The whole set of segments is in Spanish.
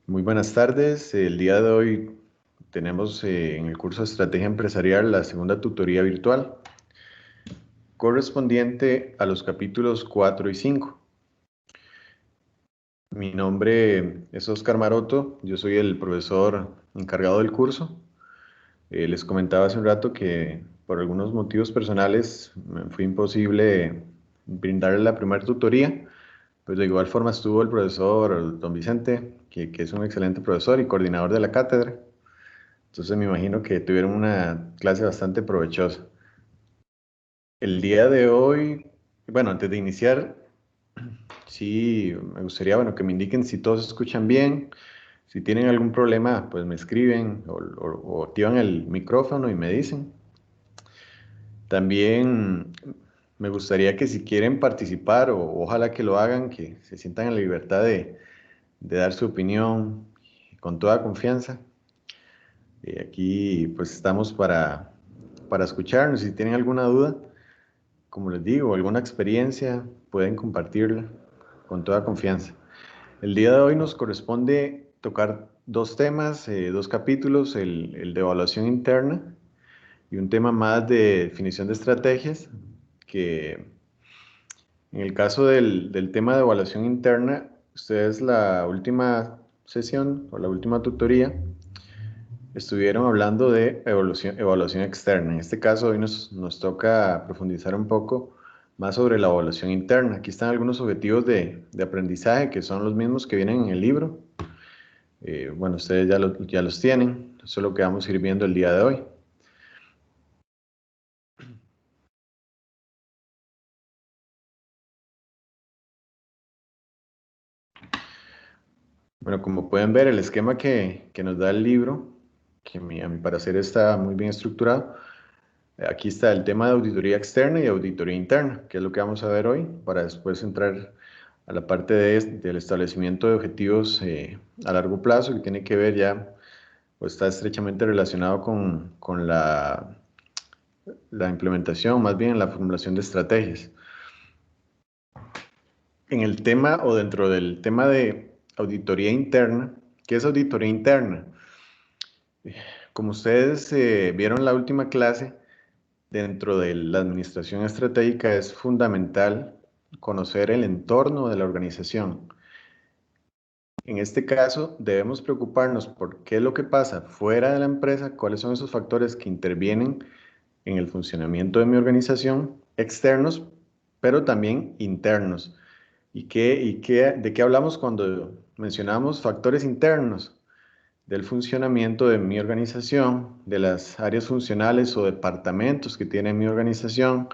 Muy buenas tardes. El día de hoy tenemos en el curso de Estrategia Empresarial la segunda tutoría virtual correspondiente a los capítulos 4 y 5. Mi nombre es Oscar Maroto, yo soy el profesor encargado del curso. Les comentaba hace un rato que por algunos motivos personales me fue imposible brindarle la primera tutoría, pues de igual forma estuvo el profesor don Vicente, que es un excelente profesor y coordinador de la cátedra. Entonces me imagino que tuvieron una clase bastante provechosa. El día de hoy, bueno, antes de iniciar, sí, me gustaría, bueno, que me indiquen si todos escuchan bien. Si tienen algún problema, pues me escriben o activan el micrófono y me dicen. También me gustaría que si quieren participar, o ojalá que lo hagan, que se sientan en la libertad de dar su opinión con toda confianza. Aquí pues estamos para escucharnos. Si tienen alguna duda, como les digo, alguna experiencia, pueden compartirla con toda confianza. El día de hoy nos corresponde tocar dos temas, dos capítulos, el de evaluación interna y un tema más de definición de estrategias, que en el caso del tema de evaluación interna, ustedes la última sesión o la última tutoría estuvieron hablando de evaluación externa. En este caso, hoy nos toca profundizar un poco más sobre la evaluación interna. Aquí están algunos objetivos de aprendizaje que son los mismos que vienen en el libro. Bueno, ustedes ya los tienen. Eso es lo que vamos a ir viendo el día de hoy. Bueno, como pueden ver, el esquema que nos da el libro, que a mi parecer está muy bien estructurado. Aquí está el tema de auditoría externa y auditoría interna, que es lo que vamos a ver hoy, para después entrar a la parte del establecimiento de objetivos a largo plazo, que tiene que ver ya, o está estrechamente relacionado con la implementación, más bien la formulación de estrategias. En el tema o dentro del tema de auditoría interna, ¿qué es auditoría interna? Como ustedes vieron en la última clase, dentro de la administración estratégica es fundamental conocer el entorno de la organización. En este caso, debemos preocuparnos por qué es lo que pasa fuera de la empresa, cuáles son esos factores que intervienen en el funcionamiento de mi organización, externos, pero también internos. ¿De qué hablamos cuando mencionamos factores internos? Del funcionamiento de mi organización, de las áreas funcionales o departamentos que tiene mi organización,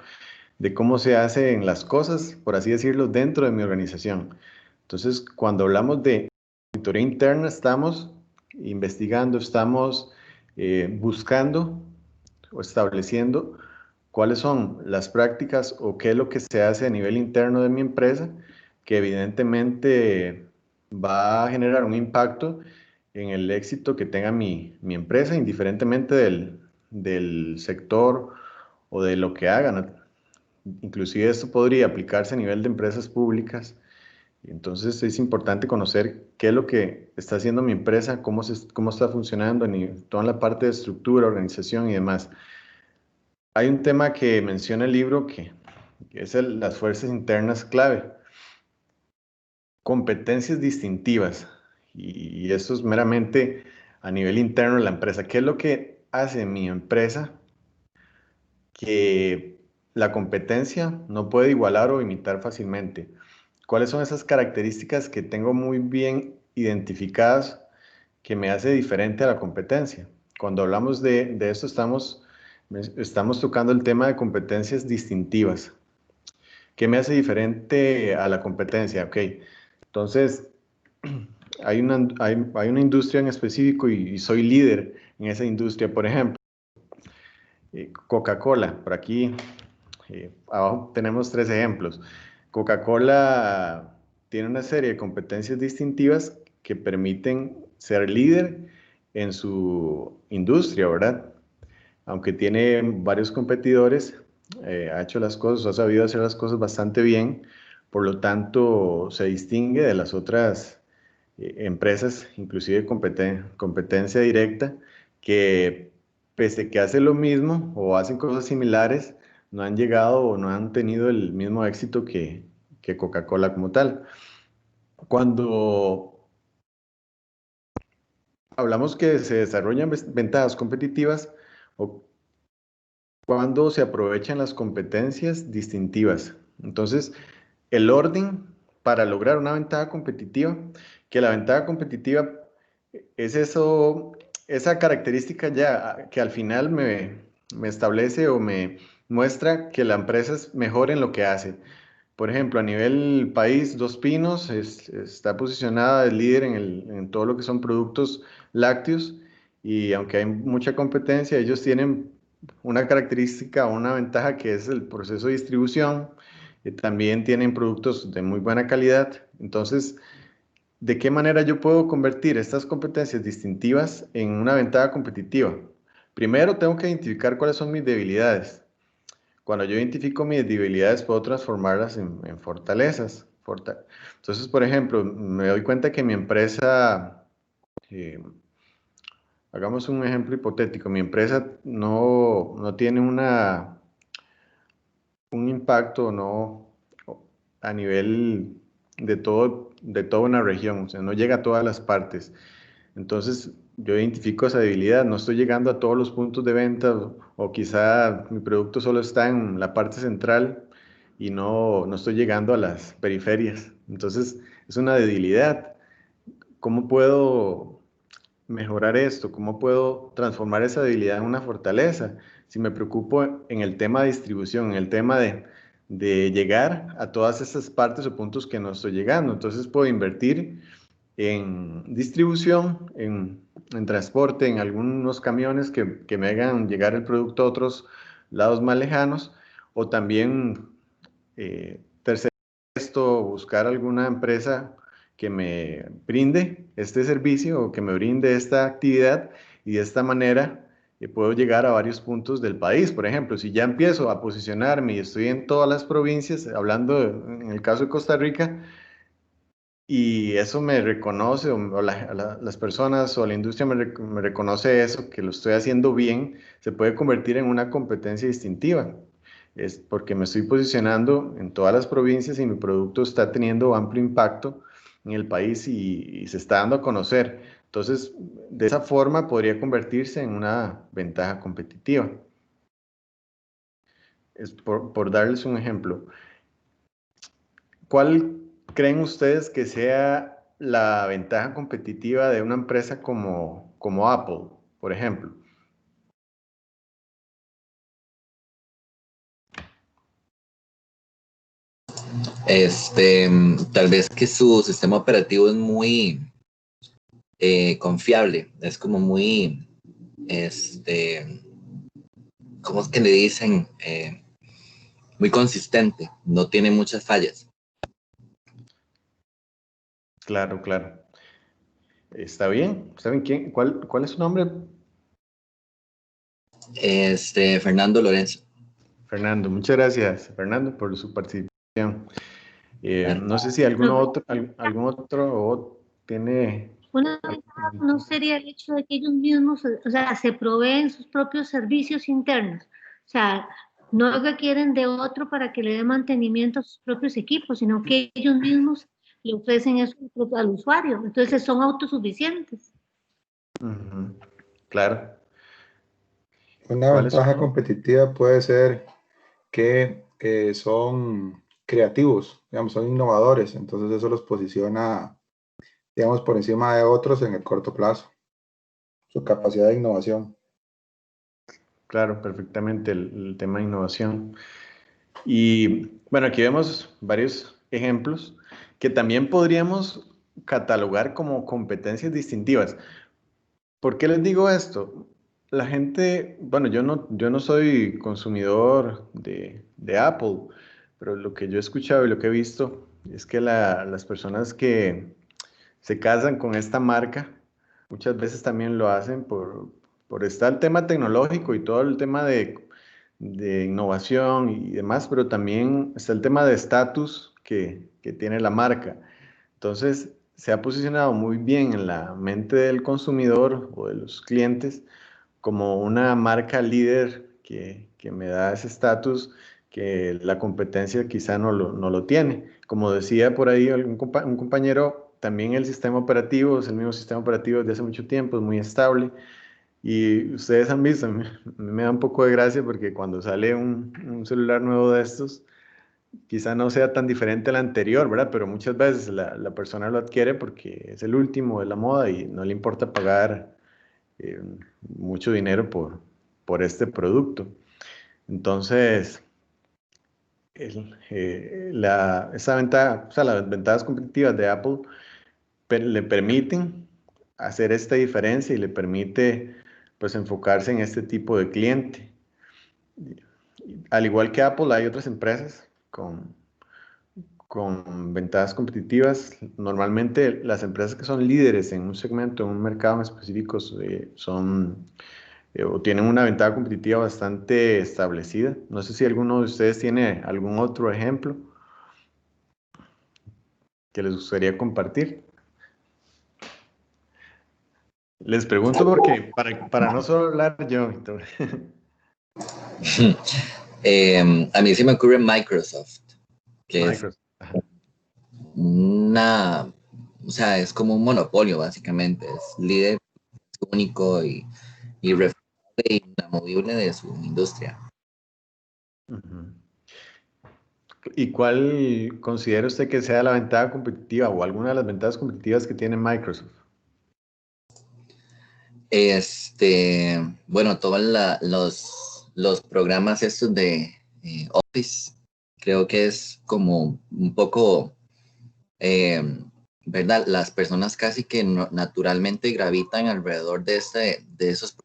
de cómo se hacen las cosas, por así decirlo, dentro de mi organización. Entonces, cuando hablamos de auditoría interna, estamos investigando, estamos buscando o estableciendo cuáles son las prácticas o qué es lo que se hace a nivel interno de mi empresa, que evidentemente va a generar un impacto en el éxito que tenga mi empresa, indiferentemente del sector o de lo que hagan. Inclusive esto podría aplicarse a nivel de empresas públicas. Entonces es importante conocer qué es lo que está haciendo mi empresa, cómo está funcionando, toda la parte de estructura, organización y demás. Hay un tema que menciona el libro que es las fuerzas internas clave, competencias distintivas. Y esto es meramente a nivel interno de la empresa. ¿Qué es lo que hace mi empresa que la competencia no puede igualar o imitar fácilmente? ¿Cuáles son esas características que tengo muy bien identificadas que me hace diferente a la competencia? Cuando hablamos de esto, estamos tocando el tema de competencias distintivas. ¿Qué me hace diferente a la competencia? Ok, entonces hay una industria en específico y soy líder en esa industria. Por ejemplo, Coca-Cola. Por aquí abajo tenemos tres ejemplos. Coca-Cola tiene una serie de competencias distintivas que permiten ser líder en su industria, ¿verdad? Aunque tiene varios competidores, ha hecho las cosas, ha sabido hacer las cosas bastante bien, por lo tanto se distingue de las otras empresas, inclusive competencia directa, que pese que hacen lo mismo o hacen cosas similares, no han llegado o no han tenido el mismo éxito que Coca-Cola como tal. Cuando hablamos que se desarrollan ventajas competitivas o cuando se aprovechan las competencias distintivas. Entonces, el orden para lograr una ventaja competitiva, que la ventaja competitiva es eso, esa característica ya que al final me establece o me muestra que la empresa es mejor en lo que hace. Por ejemplo, a nivel país, Dos Pinos está posicionada de líder en todo lo que son productos lácteos y aunque hay mucha competencia, ellos tienen una característica o una ventaja que es el proceso de distribución. También tienen productos de muy buena calidad. Entonces, ¿de qué manera yo puedo convertir estas competencias distintivas en una ventaja competitiva? Primero, tengo que identificar cuáles son mis debilidades. Cuando yo identifico mis debilidades, puedo transformarlas en fortalezas. Entonces, por ejemplo, me doy cuenta que mi empresa, eh, hagamos un ejemplo hipotético, mi empresa no tiene un impacto no, a nivel de toda una región, o sea, no llega a todas las partes. Entonces, yo identifico esa debilidad, no estoy llegando a todos los puntos de venta o quizá mi producto solo está en la parte central y no estoy llegando a las periferias. Entonces, es una debilidad. ¿Cómo puedo mejorar esto? ¿Cómo puedo transformar esa debilidad en una fortaleza? Si me preocupo en el tema de distribución, en el tema de llegar a todas esas partes o puntos que no estoy llegando, entonces puedo invertir en distribución, en transporte, en algunos camiones que me hagan llegar el producto a otros lados más lejanos, o también tercer esto, buscar alguna empresa que me brinde este servicio o que me brinde esta actividad y de esta manera puedo llegar a varios puntos del país. Por ejemplo, si ya empiezo a posicionarme y estoy en todas las provincias, hablando en el caso de Costa Rica, y eso me reconoce, o las personas o la industria me reconoce eso, que lo estoy haciendo bien, se puede convertir en una competencia distintiva. Es porque me estoy posicionando en todas las provincias y mi producto está teniendo amplio impacto en el país y se está dando a conocer. Entonces, de esa forma podría convertirse en una ventaja competitiva. Es por darles un ejemplo. ¿Cuál creen ustedes que sea la ventaja competitiva de una empresa como Apple, por ejemplo? Tal vez que su sistema operativo es muy confiable, es como muy, ¿cómo es que le dicen? Muy consistente, no tiene muchas fallas. Claro, claro. Está bien. ¿Saben quién? ¿Cuál es su nombre? Fernando Lorenzo. Fernando. Muchas gracias, Fernando, por su participación. Claro. No sé si algún otro tiene... Una ventaja no sería el hecho de que ellos mismos, o sea, se proveen sus propios servicios internos. O sea, no requieren de otro para que le dé mantenimiento a sus propios equipos, sino que ellos mismos le ofrecen eso al usuario. Entonces son autosuficientes. Ujú, claro. Una ¿Cuál es ventaja otro? competitiva puede ser que son creativos, digamos, son innovadores, entonces eso los posiciona, digamos, por encima de otros en el corto plazo, su capacidad de innovación. Claro, perfectamente el tema de innovación. Y bueno, aquí vemos varios ejemplos que también podríamos catalogar como competencias distintivas. ¿Por qué les digo esto? La gente, bueno, yo no soy consumidor de Apple, pero lo que yo he escuchado y lo que he visto es que las personas que se casan con esta marca muchas veces también lo hacen por estar el tema tecnológico y todo el tema de innovación y demás, pero también está el tema de estatus que tiene la marca. Entonces, se ha posicionado muy bien en la mente del consumidor o de los clientes como una marca líder que me da ese estatus que la competencia quizá no lo tiene. Como decía por ahí un compañero, también el sistema operativo es el mismo sistema operativo desde hace mucho tiempo, es muy estable. Y ustedes han visto, me da un poco de gracia porque cuando sale un celular nuevo de estos, quizá no sea tan diferente al anterior, ¿verdad? Pero muchas veces la persona lo adquiere porque es el último de la moda y no le importa pagar eh, mucho dinero por este producto. Entonces, esa ventaja, o sea, las ventajas competitivas de Apple le permiten hacer esta diferencia y le permite pues enfocarse en este tipo de cliente. Al igual que Apple, hay otras empresas con ventajas competitivas. Normalmente las empresas que son líderes en un segmento, en un mercado en específico, son o tienen una ventaja competitiva bastante establecida. No sé si alguno de ustedes tiene algún otro ejemplo que les gustaría compartir. Les pregunto porque para no solo hablar yo. A mí se me ocurre Microsoft, que es Microsoft. Ajá. una, o sea, es como un monopolio básicamente, es líder único y referente inamovible de su industria. Ujú. ¿Y cuál considera usted que sea la ventaja competitiva o alguna de las ventajas competitivas que tiene Microsoft? Bueno, todos los programas estos de Office, creo que es como un poco, eh, ¿verdad? Las personas casi que naturalmente gravitan alrededor de esos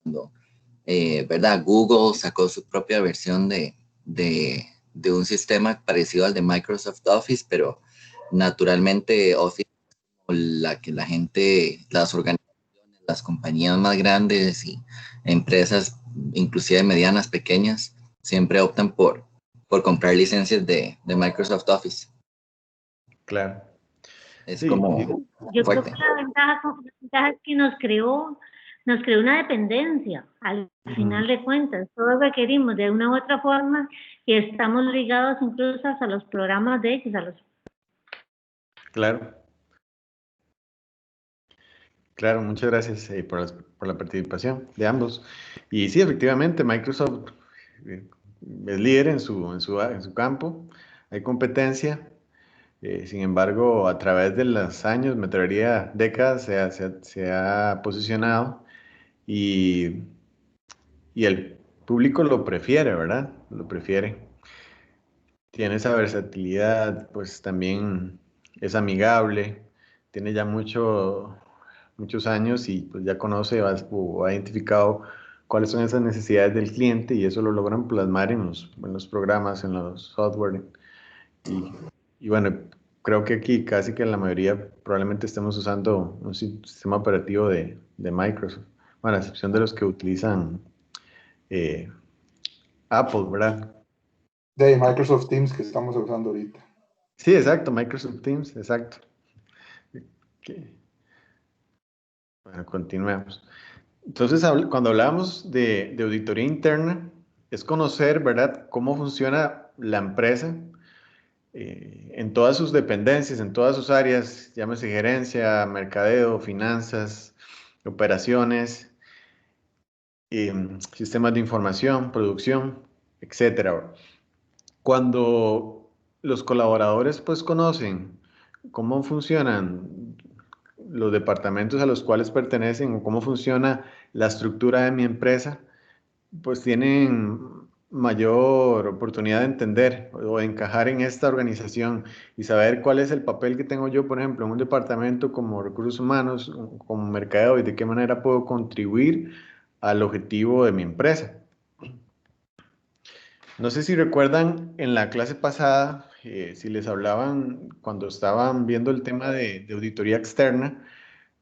programas. ¿Verdad? Google sacó su propia versión de un sistema parecido al de Microsoft Office, pero naturalmente Office la que la gente, las organizaciones, las compañías más grandes y empresas, inclusive medianas, pequeñas, siempre optan por comprar licencias de Microsoft Office. Claro. Es Sí, como Yo creo fuerte. que la ventaja es que nos creó una dependencia, al final de cuentas. Todos requerimos de una u otra forma y estamos ligados incluso a los programas de ellos, a los. claro, claro, muchas gracias por la participación de ambos. Y sí, efectivamente, Microsoft eh, es líder en su campo, hay competencia. Sin embargo, a través de los años, me atrevería décadas, se ha posicionado y, y el público lo prefiere, ¿verdad? Lo prefiere. Tiene esa versatilidad, pues también es amigable, tiene ya muchos años y pues ya conoce o ha identificado cuáles son esas necesidades del cliente y eso lo logran plasmar en los programas, en los software. Y, y bueno, creo que aquí casi que la mayoría probablemente estemos usando un sistema operativo de Microsoft. Bueno, a excepción de los que utilizan eh, Apple, ¿verdad? De Microsoft Teams que estamos usando ahorita. Sí, exacto, Microsoft Teams, exacto. Ok. Bueno, continuemos. Entonces, cuando hablamos de auditoría interna, es conocer, ¿verdad?, cómo funciona la empresa en todas sus dependencias, en todas sus áreas, llámese gerencia, mercadeo, finanzas, operaciones, sistemas de información, producción, etcétera. Cuando los colaboradores pues conocen cómo funcionan los departamentos a los cuales pertenecen o cómo funciona la estructura de mi empresa, pues tienen mayor oportunidad de entender o de encajar en esta organización y saber cuál es el papel que tengo yo, por ejemplo, en un departamento como recursos humanos, como mercadeo y de qué manera puedo contribuir al objetivo de mi empresa. No sé si recuerdan en la clase pasada, si les hablaban cuando estaban viendo el tema de auditoría externa,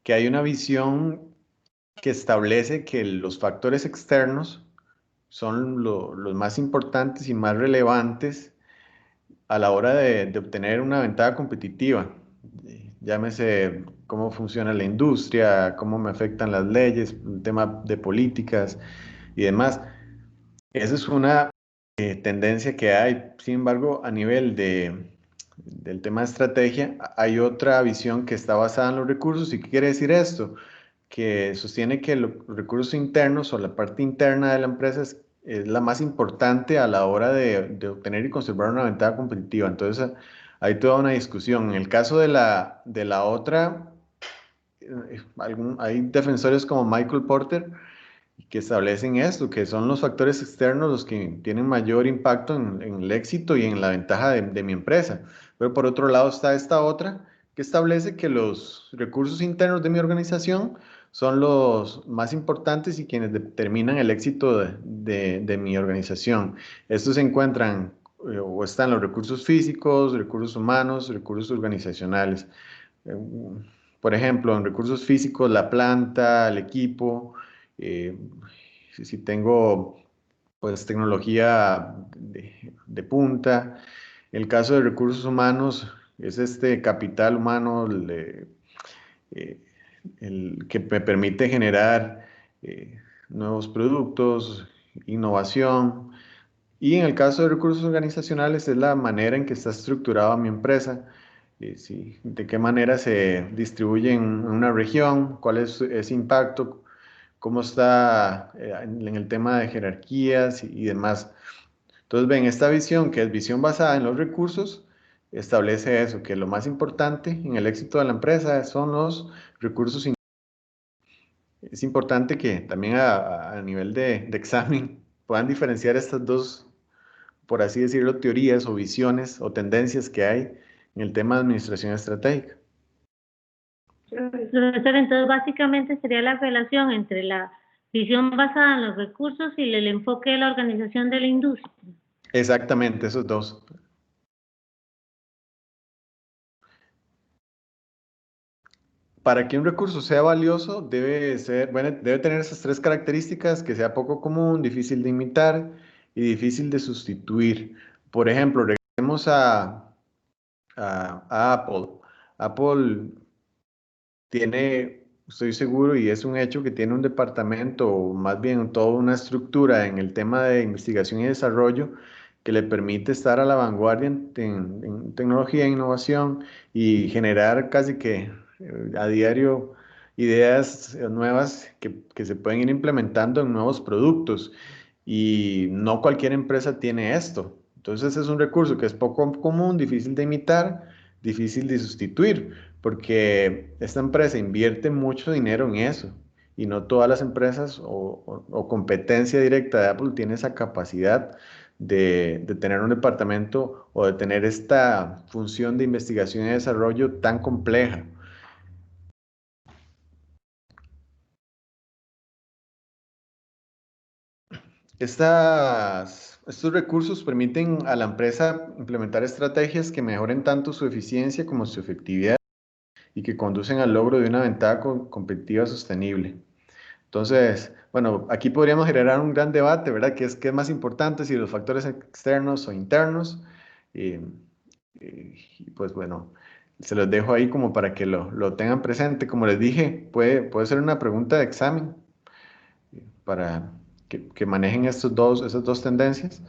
que hay una visión que establece que los factores externos son los más importantes y más relevantes a la hora de obtener una ventaja competitiva. llámese cómo funciona la industria, cómo me afectan las leyes, el tema de políticas y demás. Esa es una tendencia que hay. Sin embargo, a nivel del tema de estrategia, hay otra visión que está basada en los recursos. ¿Y qué quiere decir esto? Que sostiene que los recursos internos o la parte interna de la empresa es la más importante a la hora de obtener y conservar una ventaja competitiva. Entonces, hay toda una discusión. En el caso de la otra, hay defensores como Michael Porter que establecen esto, que son los factores externos los que tienen mayor impacto en el éxito y en la ventaja de mi empresa. Pero por otro lado está esta otra que establece que los recursos internos de mi organización son los más importantes y quienes determinan el éxito de mi organización. Estos se encuentran o están los recursos físicos, recursos humanos, recursos organizacionales. Eh, por ejemplo, en recursos físicos, la planta, el equipo, eh, si tengo pues tecnología de punta. El caso de recursos humanos es este capital humano eh, el que me permite generar nuevos productos, innovación. Y en el caso de recursos organizacionales es la manera en que está estructurada mi empresa, sí, de qué manera se distribuye en una región, cuál es ese impacto, cómo está en el tema de jerarquías y demás. Entonces, ven, esta visión, que es visión basada en los recursos, establece eso, que lo más importante en el éxito de la empresa son los recursos. Es importante que también a nivel de examen puedan diferenciar estas dos, por así decirlo, teorías o visiones o tendencias que hay en el tema de administración estratégica. Profesor, entonces básicamente sería la relación entre la visión basada en los recursos y el enfoque de la organización de la industria. Exactamente, esos dos. Para que un recurso sea valioso, debe tener esas tres características: que sea poco común, difícil de imitar y difícil de sustituir. Por ejemplo, regresemos a Apple. Apple tiene, estoy seguro, y es un hecho, que tiene un departamento, o más bien toda una estructura en el tema de investigación y desarrollo que le permite estar a la vanguardia en tecnología e innovación y generar casi que a diario ideas nuevas que se pueden ir implementando en nuevos productos. Y no cualquier empresa tiene esto. Entonces es un recurso que es poco común, difícil de imitar, difícil de sustituir, porque esta empresa invierte mucho dinero en eso y no todas las empresas o competencia directa de Apple tiene esa capacidad de tener un departamento o de tener esta función de investigación y desarrollo tan compleja. Estos recursos permiten a la empresa implementar estrategias que mejoren tanto su eficiencia como su efectividad y que conducen al logro de una ventaja competitiva sostenible. Entonces, bueno, aquí podríamos generar un gran debate, ¿verdad? ¿Qué es más importante, si los factores externos o internos? Y, y pues bueno, se los dejo ahí como para que lo tengan presente. Como les dije, puede ser una pregunta de examen para que manejen esas dos tendencias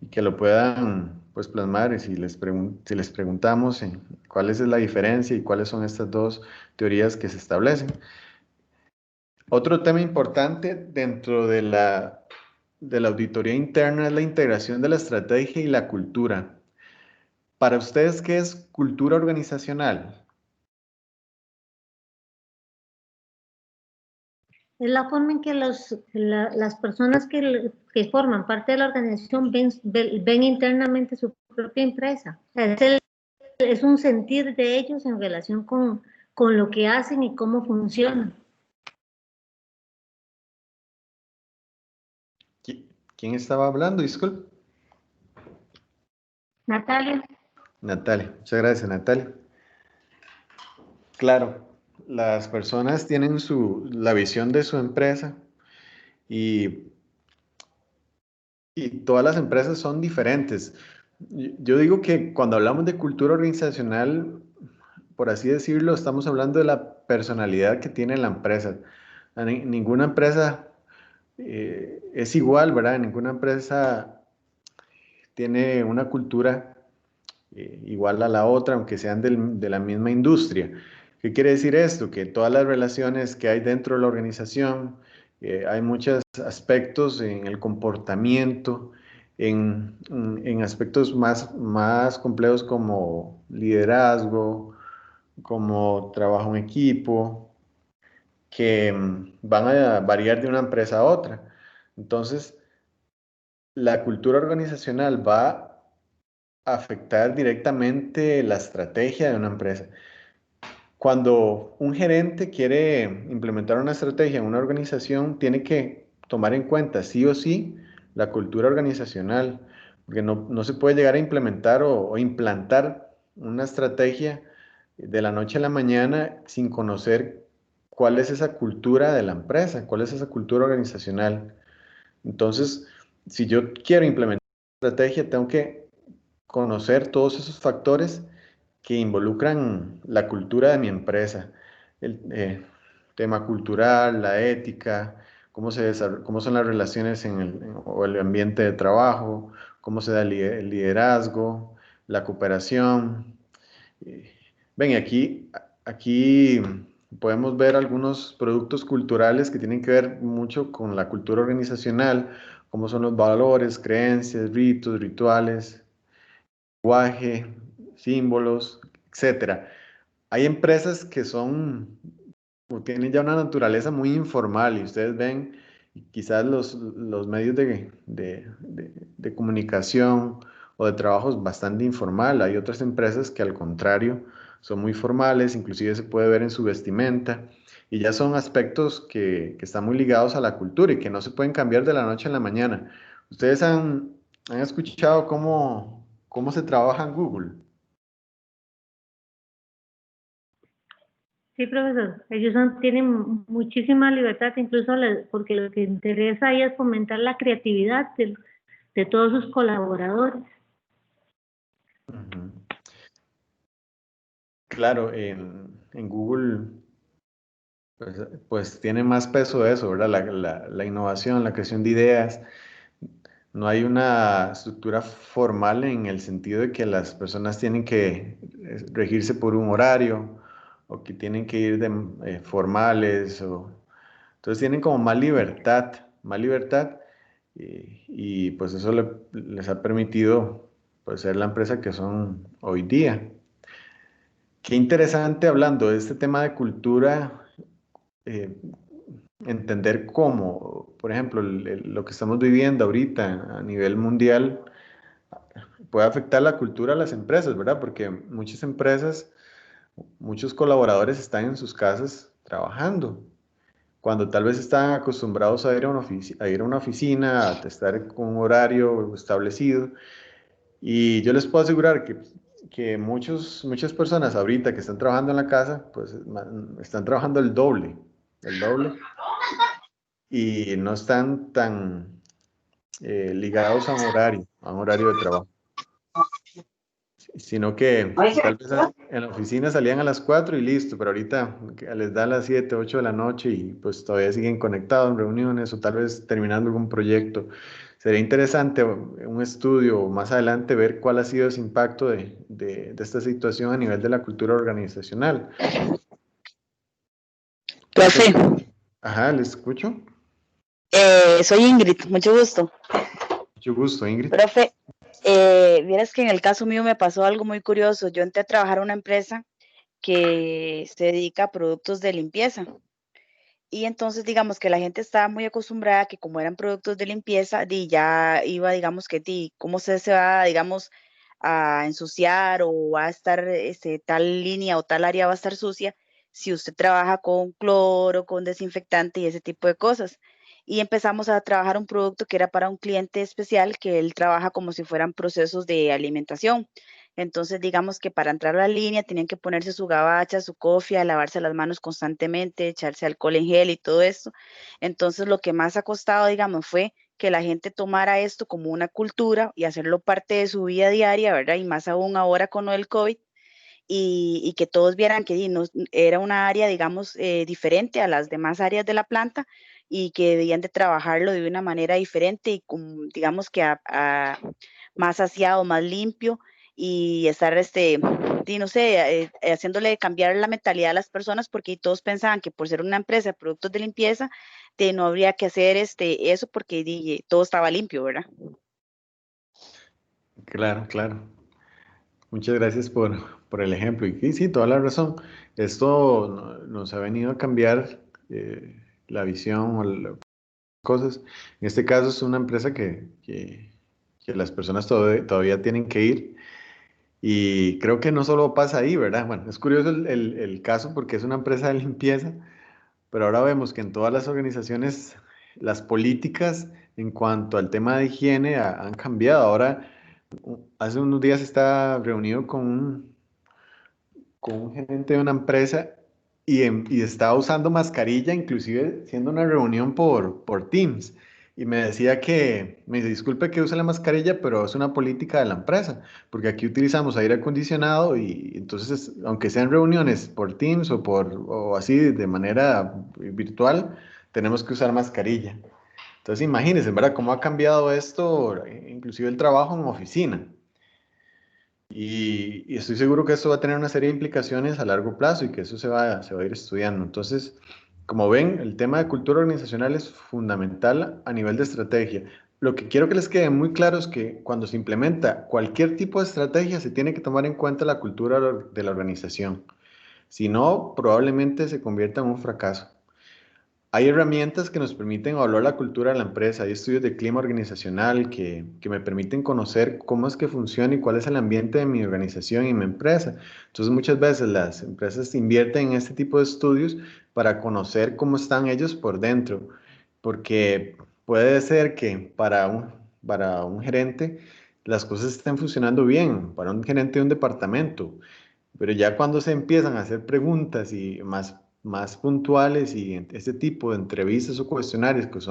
y que lo puedan pues plasmar. Y si les preguntamos en cuál es la diferencia y cuáles son estas dos teorías que se establecen. Otro tema importante dentro de la auditoría interna es la integración de la estrategia y la cultura. Para ustedes, ¿qué es cultura organizacional? Es la forma en que las personas que forman parte de la organización ven internamente su propia empresa. O sea, es un sentir de ellos en relación con lo que hacen y cómo funcionan. ¿Quién estaba hablando? Disculpe. Natalia. Natalia. Muchas gracias, Natalia. Claro, las personas tienen la visión de su empresa y, y todas las empresas son diferentes. Yo digo que cuando hablamos de cultura organizacional, por así decirlo, estamos hablando de la personalidad que tiene la empresa. Ninguna empresa es igual, ¿verdad? Ninguna empresa tiene una cultura igual a la otra, aunque sean de la misma industria. ¿Qué quiere decir esto? Que todas las relaciones que hay dentro de la organización, hay muchos aspectos en el comportamiento, en aspectos más complejos como liderazgo, como trabajo en equipo, que van a variar de una empresa a otra. Entonces, la cultura organizacional va a afectar directamente la estrategia de una empresa. Cuando un gerente quiere implementar una estrategia en una organización, tiene que tomar en cuenta sí o sí la cultura organizacional, porque no se puede llegar a implementar o implantar una estrategia de la noche a la mañana sin conocer cuál es esa cultura de la empresa, cuál es esa cultura organizacional. Entonces, si yo quiero implementar una estrategia, tengo que conocer todos esos factores que involucran la cultura de mi empresa, el tema cultural, la ética, cómo son las relaciones o el ambiente de trabajo, cómo se da el liderazgo, la cooperación. Eh, Ven, aquí podemos ver algunos productos culturales que tienen que ver mucho con la cultura organizacional, como son los valores, creencias, ritos, rituales, lenguaje, símbolos, etcétera. Hay empresas que o tienen ya una naturaleza muy informal y ustedes ven quizás los medios de comunicación o de trabajos bastante informal. Hay otras empresas que al contrario son muy formales, inclusive se puede ver en su vestimenta y ya son aspectos que están muy ligados a la cultura y que no se pueden cambiar de la noche a la mañana. ¿Ustedes han escuchado cómo se trabaja en Google? Sí, profesor, ellos tienen muchísima libertad, incluso porque lo que interesa ahí es fomentar la creatividad de todos sus colaboradores. Ujú. Claro, en Google pues tiene más peso eso, ¿verdad? La innovación, la creación de ideas. No hay una estructura formal en el sentido de que las personas tienen que regirse por un horario o que tienen que ir formales. Entonces tienen como más libertad pues eso les ha permitido pues, ser la empresa que son hoy día. Qué interesante hablando de este tema de cultura, eh, entender cómo, por ejemplo, lo que estamos viviendo ahorita a nivel mundial puede afectar la cultura de las empresas, ¿verdad? Porque muchas empresas, muchos colaboradores están en sus casas trabajando, cuando tal vez están acostumbrados a ir a una oficina, a estar con un horario establecido. Y yo les puedo asegurar que muchas personas ahorita que están trabajando en la casa, pues están trabajando el doble, y no están tan ligados a un horario de trabajo, sino que tal vez en la oficina salían a las 4 y listo, pero ahorita les da a las 7, 8 de la noche y pues todavía siguen conectados en reuniones o tal vez terminando algún proyecto. Sería interesante un estudio más adelante ver cuál ha sido ese impacto de esta situación a nivel de la cultura organizacional. Profe, Ajá, ¿les escucho? soy Ingrid, mucho gusto. Mucho gusto, Ingrid. Profe, vieras que en el caso mío me pasó algo muy curioso. Yo entré a trabajar en una empresa que se dedica a productos de limpieza. Y entonces, digamos que la gente estaba muy acostumbrada a que como eran productos de limpieza, ya iba, digamos que, cómo se va, digamos, a ensuciar o va a estar, tal línea o tal área va a estar sucia si usted trabaja con cloro, con desinfectante y ese tipo de cosas. Y empezamos a trabajar un producto que era para un cliente especial que él trabaja como si fueran procesos de alimentación. Entonces, digamos que para entrar a la línea tenían que ponerse su gabacha, su cofia, lavarse las manos constantemente, echarse alcohol en gel y todo esto. Entonces, lo que más ha costado, digamos, fue que la gente tomara esto como una cultura y hacerlo parte de su vida diaria, ¿verdad? Y más aún ahora con lo del COVID. y que todos vieran que era una área, digamos, diferente a las demás áreas de la planta y que debían de trabajarlo de una manera diferente y digamos que más aseado, más limpio y estar, no sé, haciéndole cambiar la mentalidad a las personas porque todos pensaban que por ser una empresa de productos de limpieza, no habría que hacer eso porque todo estaba limpio, ¿verdad? Claro, claro. Muchas gracias por el ejemplo. Y sí, toda la razón. Esto nos ha venido a cambiar la visión o las cosas. En este caso es una empresa que las personas todavía tienen que ir. Y creo que no solo pasa ahí, ¿verdad? Bueno, es curioso el caso porque es una empresa de limpieza, pero ahora vemos que en todas las organizaciones las políticas en cuanto al tema de higiene han cambiado. Ahora, hace unos días estaba reunido con un gerente de una empresa y estaba usando mascarilla, inclusive siendo una reunión por Teams. Y me decía me dice, disculpe que use la mascarilla, pero es una política de la empresa, porque aquí utilizamos aire acondicionado y entonces, aunque sean reuniones por Teams o así de manera virtual, tenemos que usar mascarilla. Entonces, imagínense, ¿verdad? Cómo ha cambiado esto, inclusive el trabajo en oficina. Y estoy seguro que esto va a tener una serie de implicaciones a largo plazo y que eso se va a ir estudiando. Entonces, como ven, el tema de cultura organizacional es fundamental a nivel de estrategia. Lo que quiero que les quede muy claro es que cuando se implementa cualquier tipo de estrategia, se tiene que tomar en cuenta la cultura de la organización. Si no, probablemente se convierta en un fracaso. Hay herramientas que nos permiten evaluar la cultura de la empresa. Hay estudios de clima organizacional que me permiten conocer cómo es que funciona y cuál es el ambiente de mi organización y mi empresa. Entonces, muchas veces las empresas invierten en este tipo de estudios para conocer cómo están ellos por dentro. Porque puede ser que para un gerente las cosas estén funcionando bien, para un gerente de un departamento, pero ya cuando se empiezan a hacer preguntas y más puntuales y este tipo de entrevistas o cuestionarios que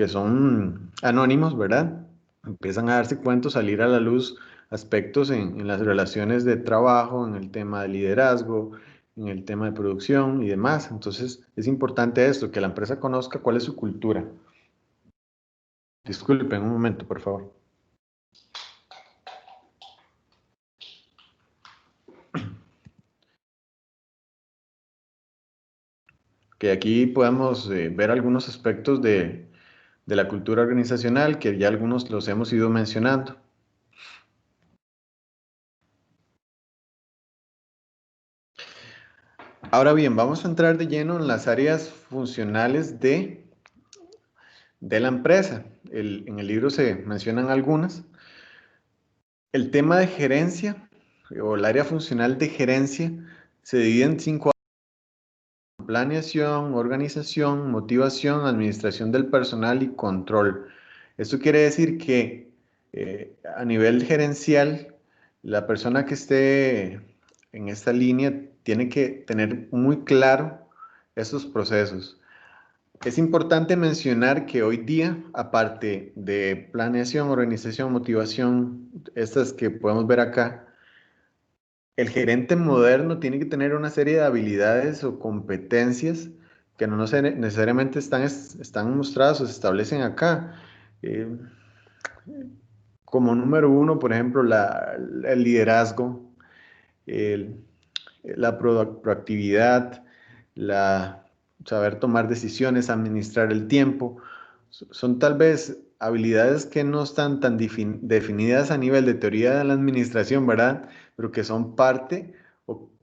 son anónimos, ¿verdad? Empiezan a darse cuenta, salir a la luz aspectos en las relaciones de trabajo, en el tema de liderazgo, en el tema de producción y demás. Entonces es importante esto, que la empresa conozca cuál es su cultura. Disculpen un momento, por favor. Que aquí podemos ver algunos aspectos de la cultura organizacional, que ya algunos los hemos ido mencionando. Ahora bien, vamos a entrar de lleno en las áreas funcionales de la empresa. En el libro se mencionan algunas. El tema de gerencia o el área funcional de gerencia se divide en 5 áreas: planeación, organización, motivación, administración del personal y control. Esto quiere decir que a nivel gerencial, la persona que esté en esta línea tiene que tener muy claro estos procesos. Es importante mencionar que hoy día, aparte de planeación, organización, motivación, estas que podemos ver acá, el gerente moderno tiene que tener una serie de habilidades o competencias que no necesariamente están mostradas o se establecen acá. Eh, Como número uno, por ejemplo, el liderazgo, el- la proactividad, saber tomar decisiones, administrar el tiempo. Son tal vez habilidades que no están tan definidas a nivel de teoría de la administración, ¿verdad? Pero que son parte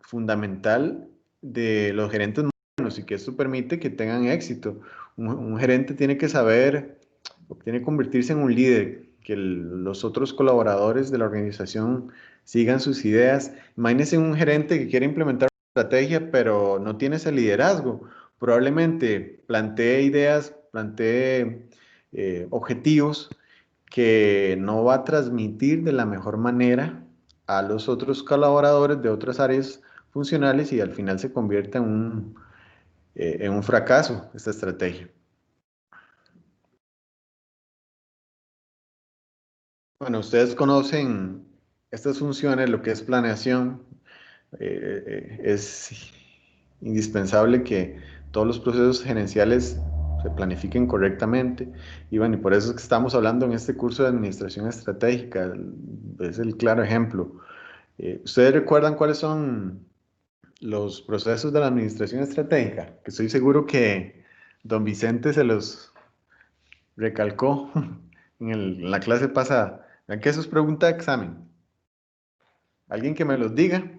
fundamental de los gerentes modernos y que esto permite que tengan éxito. Un gerente tiene que saber, tiene que convertirse en un líder, que los otros colaboradores de la organización sigan sus ideas. Imagínense un gerente que quiere implementar una estrategia, pero no tiene ese liderazgo. Probablemente plantee ideas, plantee objetivos que no va a transmitir de la mejor manera a los otros colaboradores de otras áreas funcionales y al final se convierte en un fracaso esta estrategia. Bueno, ustedes conocen estas funciones, lo que es planeación, es indispensable que todos los procesos gerenciales se planifiquen correctamente. Y bueno, y por eso es que estamos hablando en este curso de administración estratégica. Es el claro ejemplo. ¿Ustedes recuerdan cuáles son los procesos de la administración estratégica? Que estoy seguro que don Vicente se los recalcó en la clase pasada. Vean que eso es pregunta de examen. ¿Alguien que me los diga?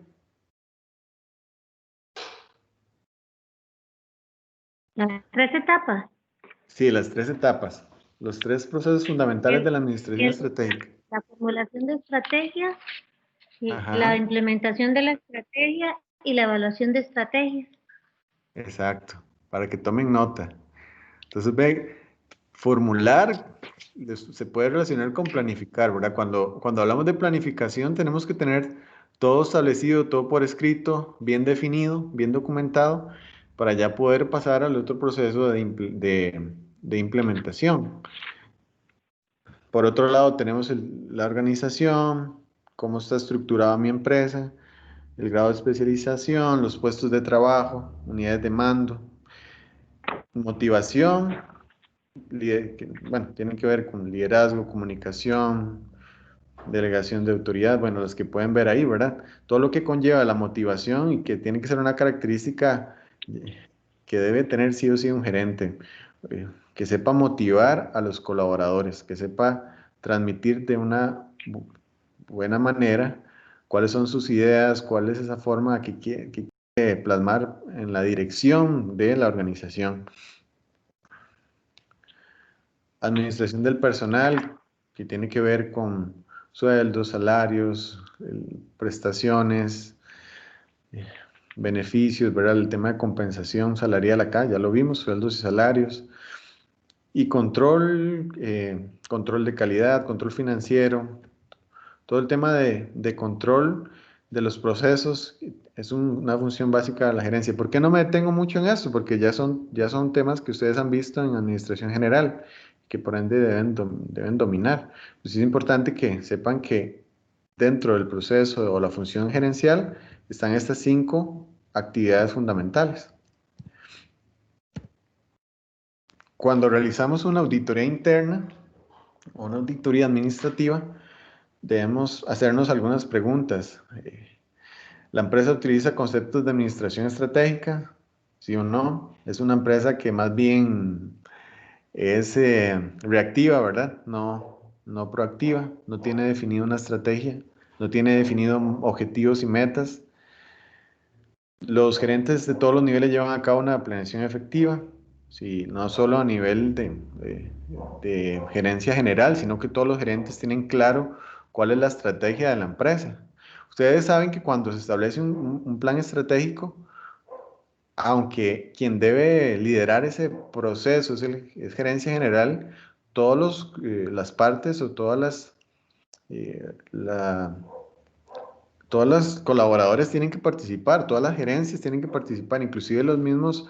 Las 3 etapas. Sí, las 3 etapas. Los 3 procesos fundamentales de la administración El- estratégica. la formulación de estrategias, la Ajá, implementación de la estrategia y la evaluación de estrategias. exacto. Para que tomen nota. Entonces, ve, formular se puede relacionar con planificar, ¿verdad? Cuando hablamos de planificación, tenemos que tener todo establecido, todo por escrito, bien definido, bien documentado, para ya poder pasar al otro proceso de implementación. Por otro lado, tenemos la organización, cómo está estructurada mi empresa, el grado de especialización, los puestos de trabajo, unidades de mando, motivación, bueno, tienen que ver con liderazgo, comunicación, delegación de autoridad, bueno, los que pueden ver ahí, ¿verdad? Todo lo que conlleva la motivación y que tiene que ser una característica que debe tener sí o sí un gerente, que sepa motivar a los colaboradores, que sepa transmitir de una buena manera cuáles son sus ideas, cuál es esa forma que quiere plasmar en la dirección de la organización. Administración del personal, que tiene que ver con sueldos, salarios, prestaciones, beneficios, ¿verdad? El tema de compensación salarial acá, ya lo vimos, sueldos y salarios. Y control de calidad, control financiero, todo el tema de control de los procesos es una función básica de la gerencia. ¿Por qué no me detengo mucho en eso? Porque ya son temas que ustedes han visto en administración general, que por ende deben dominar. Pues es importante que sepan que dentro del proceso o la función gerencial están estas 5 actividades fundamentales. Cuando realizamos una auditoría interna o una auditoría administrativa, debemos hacernos algunas preguntas. ¿La empresa utiliza conceptos de administración estratégica? ¿Sí o no? Es una empresa que más bien es reactiva, ¿verdad? No proactiva, no tiene definido una estrategia, no tiene definido objetivos y metas. Los gerentes de todos los niveles llevan a cabo una planeación efectiva, sí, no solo a nivel de gerencia general, sino que todos los gerentes tienen claro cuál es la estrategia de la empresa. Ustedes saben que cuando se establece un plan estratégico, aunque quien debe liderar ese proceso es gerencia general, las partes o eh, la- todos los colaboradores tienen que participar, todas las gerencias tienen que participar, inclusive los mismos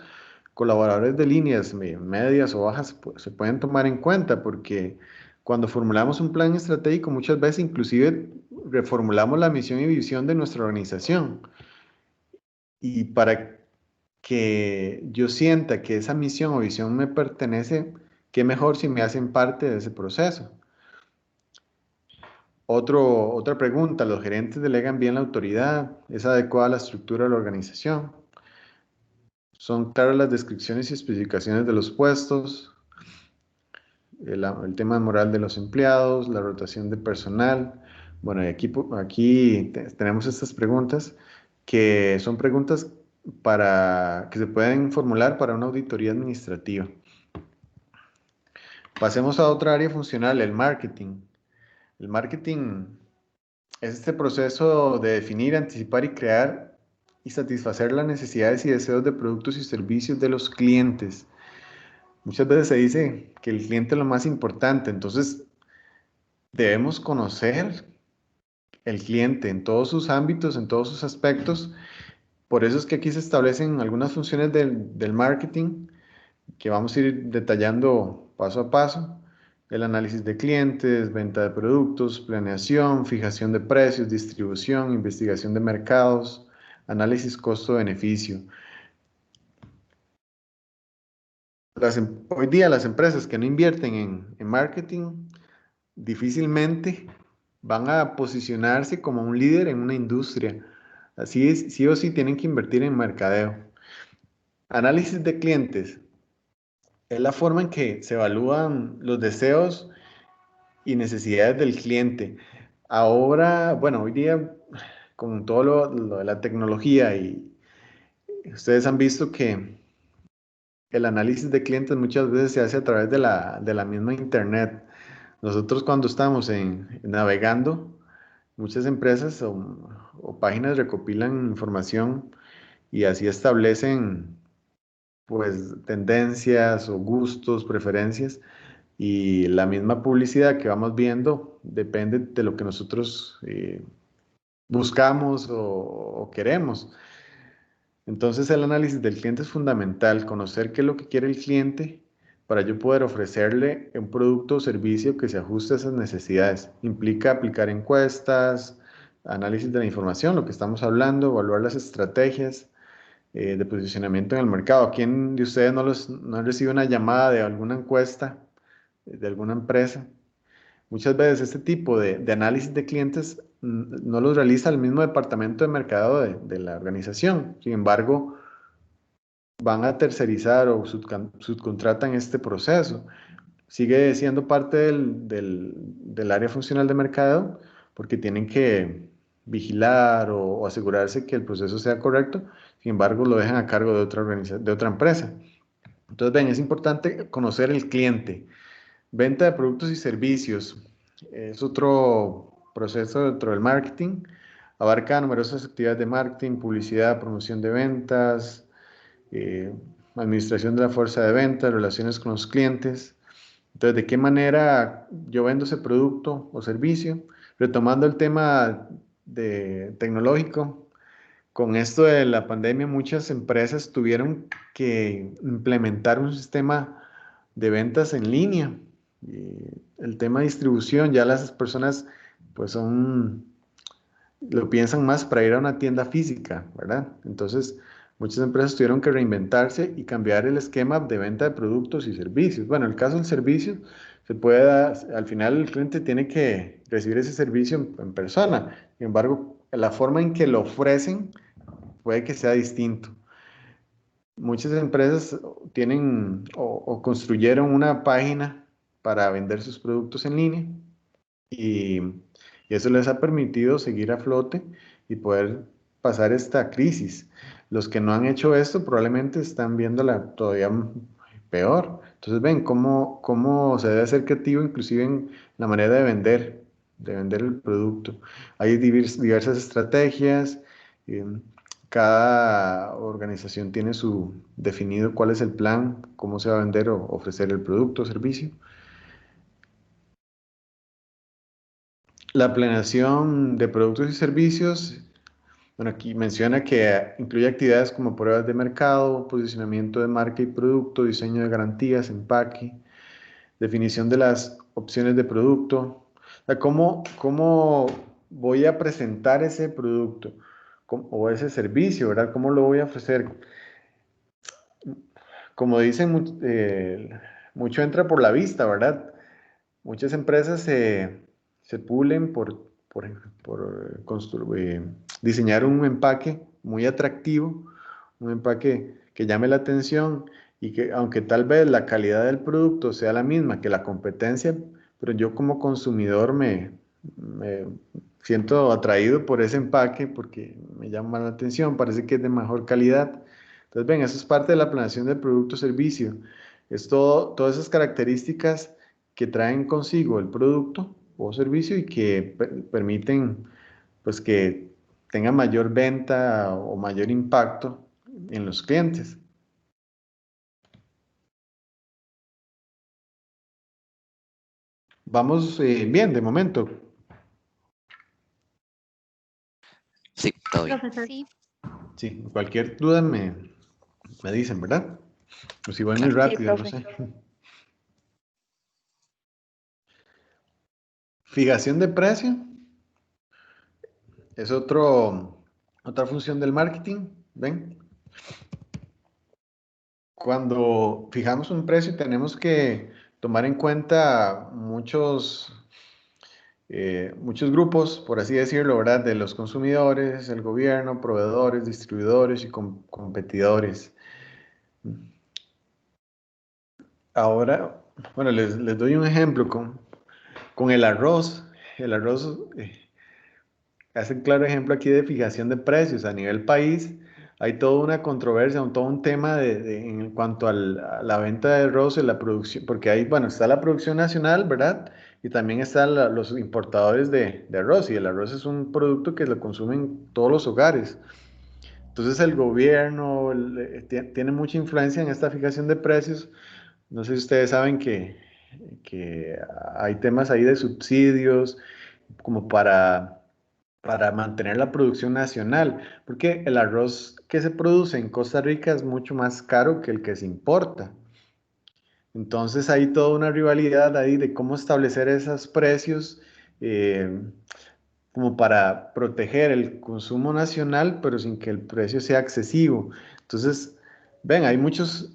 colaboradores de líneas medias o bajas se pueden tomar en cuenta porque cuando formulamos un plan estratégico muchas veces inclusive reformulamos la misión y visión de nuestra organización. Y para que yo sienta que esa misión o visión me pertenece, qué mejor si me hacen parte de ese proceso. Otra pregunta, ¿los gerentes delegan bien la autoridad? ¿Es adecuada la estructura de la organización? ¿Son claras las descripciones y especificaciones de los puestos? El tema moral de los empleados, la rotación de personal. Bueno, y aquí tenemos estas preguntas que son preguntas que se pueden formular para una auditoría administrativa. Pasemos a otra área funcional, el marketing. El marketing es este proceso de definir, anticipar y crear y satisfacer las necesidades y deseos de productos y servicios de los clientes. Muchas veces se dice que el cliente es lo más importante, entonces debemos conocer el cliente en todos sus ámbitos, en todos sus aspectos. Por eso es que aquí se establecen algunas funciones del marketing que vamos a ir detallando paso a paso. el análisis de clientes, venta de productos, planeación, fijación de precios, distribución, investigación de mercados, análisis costo-beneficio. Hoy día las empresas que no invierten en marketing difícilmente van a posicionarse como un líder en una industria. Así es, sí o sí tienen que invertir en mercadeo. Análisis de clientes es la forma en que se evalúan los deseos y necesidades del cliente. Ahora, bueno, hoy día con todo lo de la tecnología y ustedes han visto que el análisis de clientes muchas veces se hace a través de la misma internet. Nosotros cuando estamos navegando, muchas empresas o páginas recopilan información y así establecen pues tendencias o gustos, preferencias y la misma publicidad que vamos viendo depende de lo que nosotros buscamos o queremos. Entonces el análisis del cliente es fundamental, conocer qué es lo que quiere el cliente para yo poder ofrecerle un producto o servicio que se ajuste a esas necesidades. Implica aplicar encuestas, análisis de la información, lo que estamos hablando, evaluar las estrategias de posicionamiento en el mercado. ¿Quién de ustedes no recibe una llamada de alguna encuesta de alguna empresa? Muchas veces este tipo de análisis de clientes no los realiza el mismo departamento de mercado de la organización. Sin embargo, van a tercerizar o subcontratan este proceso. Sigue siendo parte del área funcional de mercado porque tienen que vigilar o asegurarse que el proceso sea correcto. Sin embargo, lo dejan a cargo de otra empresa. Entonces, ven, es importante conocer el cliente. Venta de productos y servicios es otro proceso dentro del marketing. Abarca numerosas actividades de marketing, publicidad, promoción de ventas, eh, administración de la fuerza de ventas, relaciones con los clientes. Entonces, ¿de qué manera yo vendo ese producto o servicio? Retomando el tema tecnológico, con esto de la pandemia, muchas empresas tuvieron que implementar un sistema de ventas en línea. Y el tema de distribución, ya las personas pues lo piensan más para ir a una tienda física, ¿verdad? Entonces, muchas empresas tuvieron que reinventarse y cambiar el esquema de venta de productos y servicios. Bueno, en el caso del servicio, se puede dar, al final el cliente tiene que recibir ese servicio en persona. Sin embargo, la forma en que lo ofrecen puede que sea distinto. Muchas empresas tienen o construyeron una página para vender sus productos en línea y, y eso les ha permitido seguir a flote y poder pasar esta crisis. Los que no han hecho esto probablemente están viéndola todavía peor. Entonces ven cómo se debe ser creativo inclusive en la manera de vender el producto. Hay diversas estrategias. Cada organización tiene su definido cuál es el plan, cómo se va a vender o ofrecer el producto o servicio. La planeación de productos y servicios, bueno, aquí menciona que incluye actividades como pruebas de mercado, posicionamiento de marca y producto, diseño de garantías, empaque, definición de las opciones de producto. O sea, ¿cómo voy a presentar ese producto o ese servicio, ¿verdad? ¿Cómo lo voy a ofrecer? Como dicen, mucho entra por la vista, ¿verdad? Muchas empresas se pulen por diseñar un empaque muy atractivo, un empaque que llame la atención y que aunque tal vez la calidad del producto sea la misma que la competencia, pero yo como consumidor me siento atraído por ese empaque porque me llama la atención, parece que es de mejor calidad. Entonces, ven, eso es parte de la planeación del producto o servicio. Es todas esas características que traen consigo el producto o servicio y que permiten pues que tenga mayor venta o mayor impacto en los clientes. Vamos bien de momento. Sí, todo bien. Profesor. Sí, Sí, cualquier duda me dicen, ¿verdad? Pues igual muy Claro. Sí, rápido, no profe. sé. Fijación de precio es otra función del marketing, ¿ven? Cuando fijamos un precio tenemos que tomar en cuenta muchos grupos, por así decirlo, ¿verdad? De los consumidores, el gobierno, proveedores, distribuidores y competidores. Ahora, bueno, les doy un ejemplo con el arroz. El arroz hace un claro ejemplo aquí de fijación de precios. A nivel país hay toda una controversia, todo un tema en cuanto a la venta de arroz y la producción, porque ahí, bueno, está la producción nacional, ¿verdad? Y también están los importadores de arroz, y el arroz es un producto que lo consumen todos los hogares. Entonces el gobierno tiene mucha influencia en esta fijación de precios. No sé si ustedes saben que hay temas ahí de subsidios como para mantener la producción nacional, porque el arroz que se produce en Costa Rica es mucho más caro que el que se importa. Entonces hay toda una rivalidad ahí de cómo establecer esos precios eh, como para proteger el consumo nacional, pero sin que el precio sea excesivo. Entonces, ven, hay muchos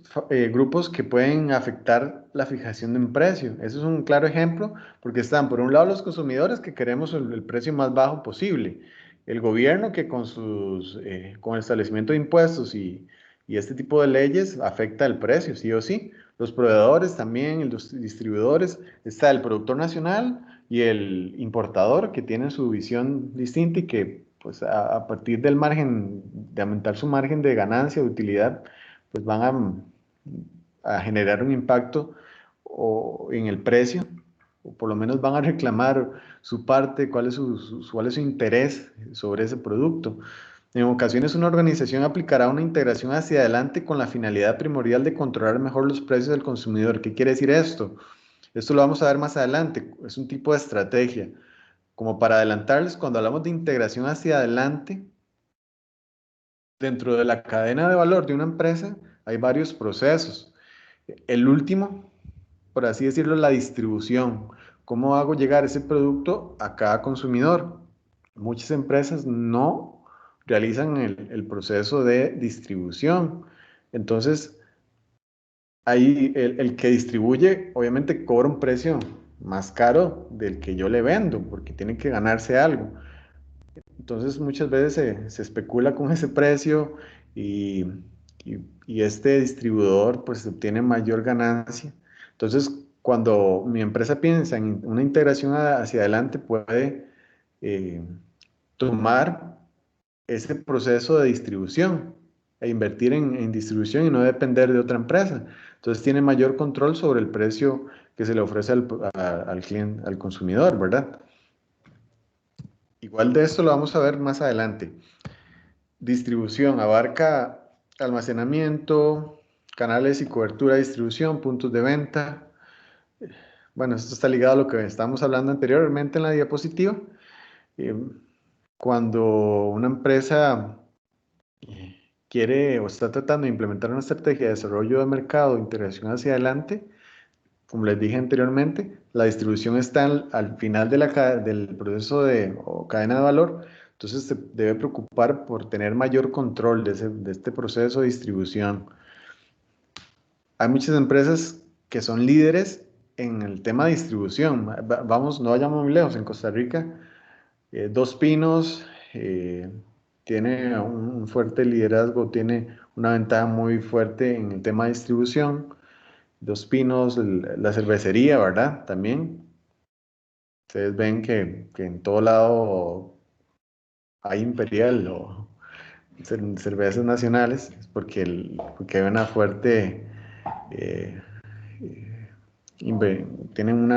grupos que pueden afectar la fijación de un precio. Eso es un claro ejemplo, porque están por un lado los consumidores que queremos el precio más bajo posible, el gobierno que con el establecimiento de impuestos y este tipo de leyes afecta el precio, sí o sí. Los proveedores también, los distribuidores, está el productor nacional y el importador que tiene su visión distinta y que pues a partir del margen, de aumentar su margen de ganancia, de utilidad, pues van a generar un impacto en el precio, o por lo menos van a reclamar su parte, cuál es su interés sobre ese producto. En ocasiones una organización aplicará una integración hacia adelante con la finalidad primordial de controlar mejor los precios del consumidor. ¿Qué quiere decir esto? Esto lo vamos a ver más adelante. Es un tipo de estrategia. Como para adelantarles, cuando hablamos de integración hacia adelante, dentro de la cadena de valor de una empresa hay varios procesos. El último, por así decirlo, es la distribución. ¿Cómo hago llegar ese producto a cada consumidor? Muchas empresas no realizan el proceso de distribución. Entonces, ahí el que distribuye obviamente cobra un precio más caro del que yo le vendo, porque tiene que ganarse algo. Entonces muchas veces se especula con ese precio y, y este distribuidor pues obtiene mayor ganancia. Entonces cuando mi empresa piensa en una integración hacia adelante puede eh, tomar ese proceso de distribución e invertir en distribución y no depender de otra empresa. Entonces tiene mayor control sobre el precio que se le ofrece al cliente, al consumidor, ¿verdad? Igual de esto lo vamos a ver más adelante. Distribución abarca almacenamiento, canales y cobertura de distribución, puntos de venta. Bueno, esto está ligado a lo que estábamos hablando anteriormente en la diapositiva. Eh, Cuando una empresa quiere o está tratando de implementar una estrategia de desarrollo de mercado, integración hacia adelante, como les dije anteriormente, la distribución está al final del proceso o cadena de valor, entonces se debe preocupar por tener mayor control de este proceso de distribución. Hay muchas empresas que son líderes en el tema de distribución. Vamos, no vayamos muy lejos. En Costa Rica, Dos Pinos tiene un fuerte liderazgo, tiene una ventaja muy fuerte en el tema de distribución. Dos Pinos, la cervecería, ¿verdad? También. Ustedes ven que en todo lado hay Imperial o cervezas nacionales, es porque hay una fuerte, eh, tienen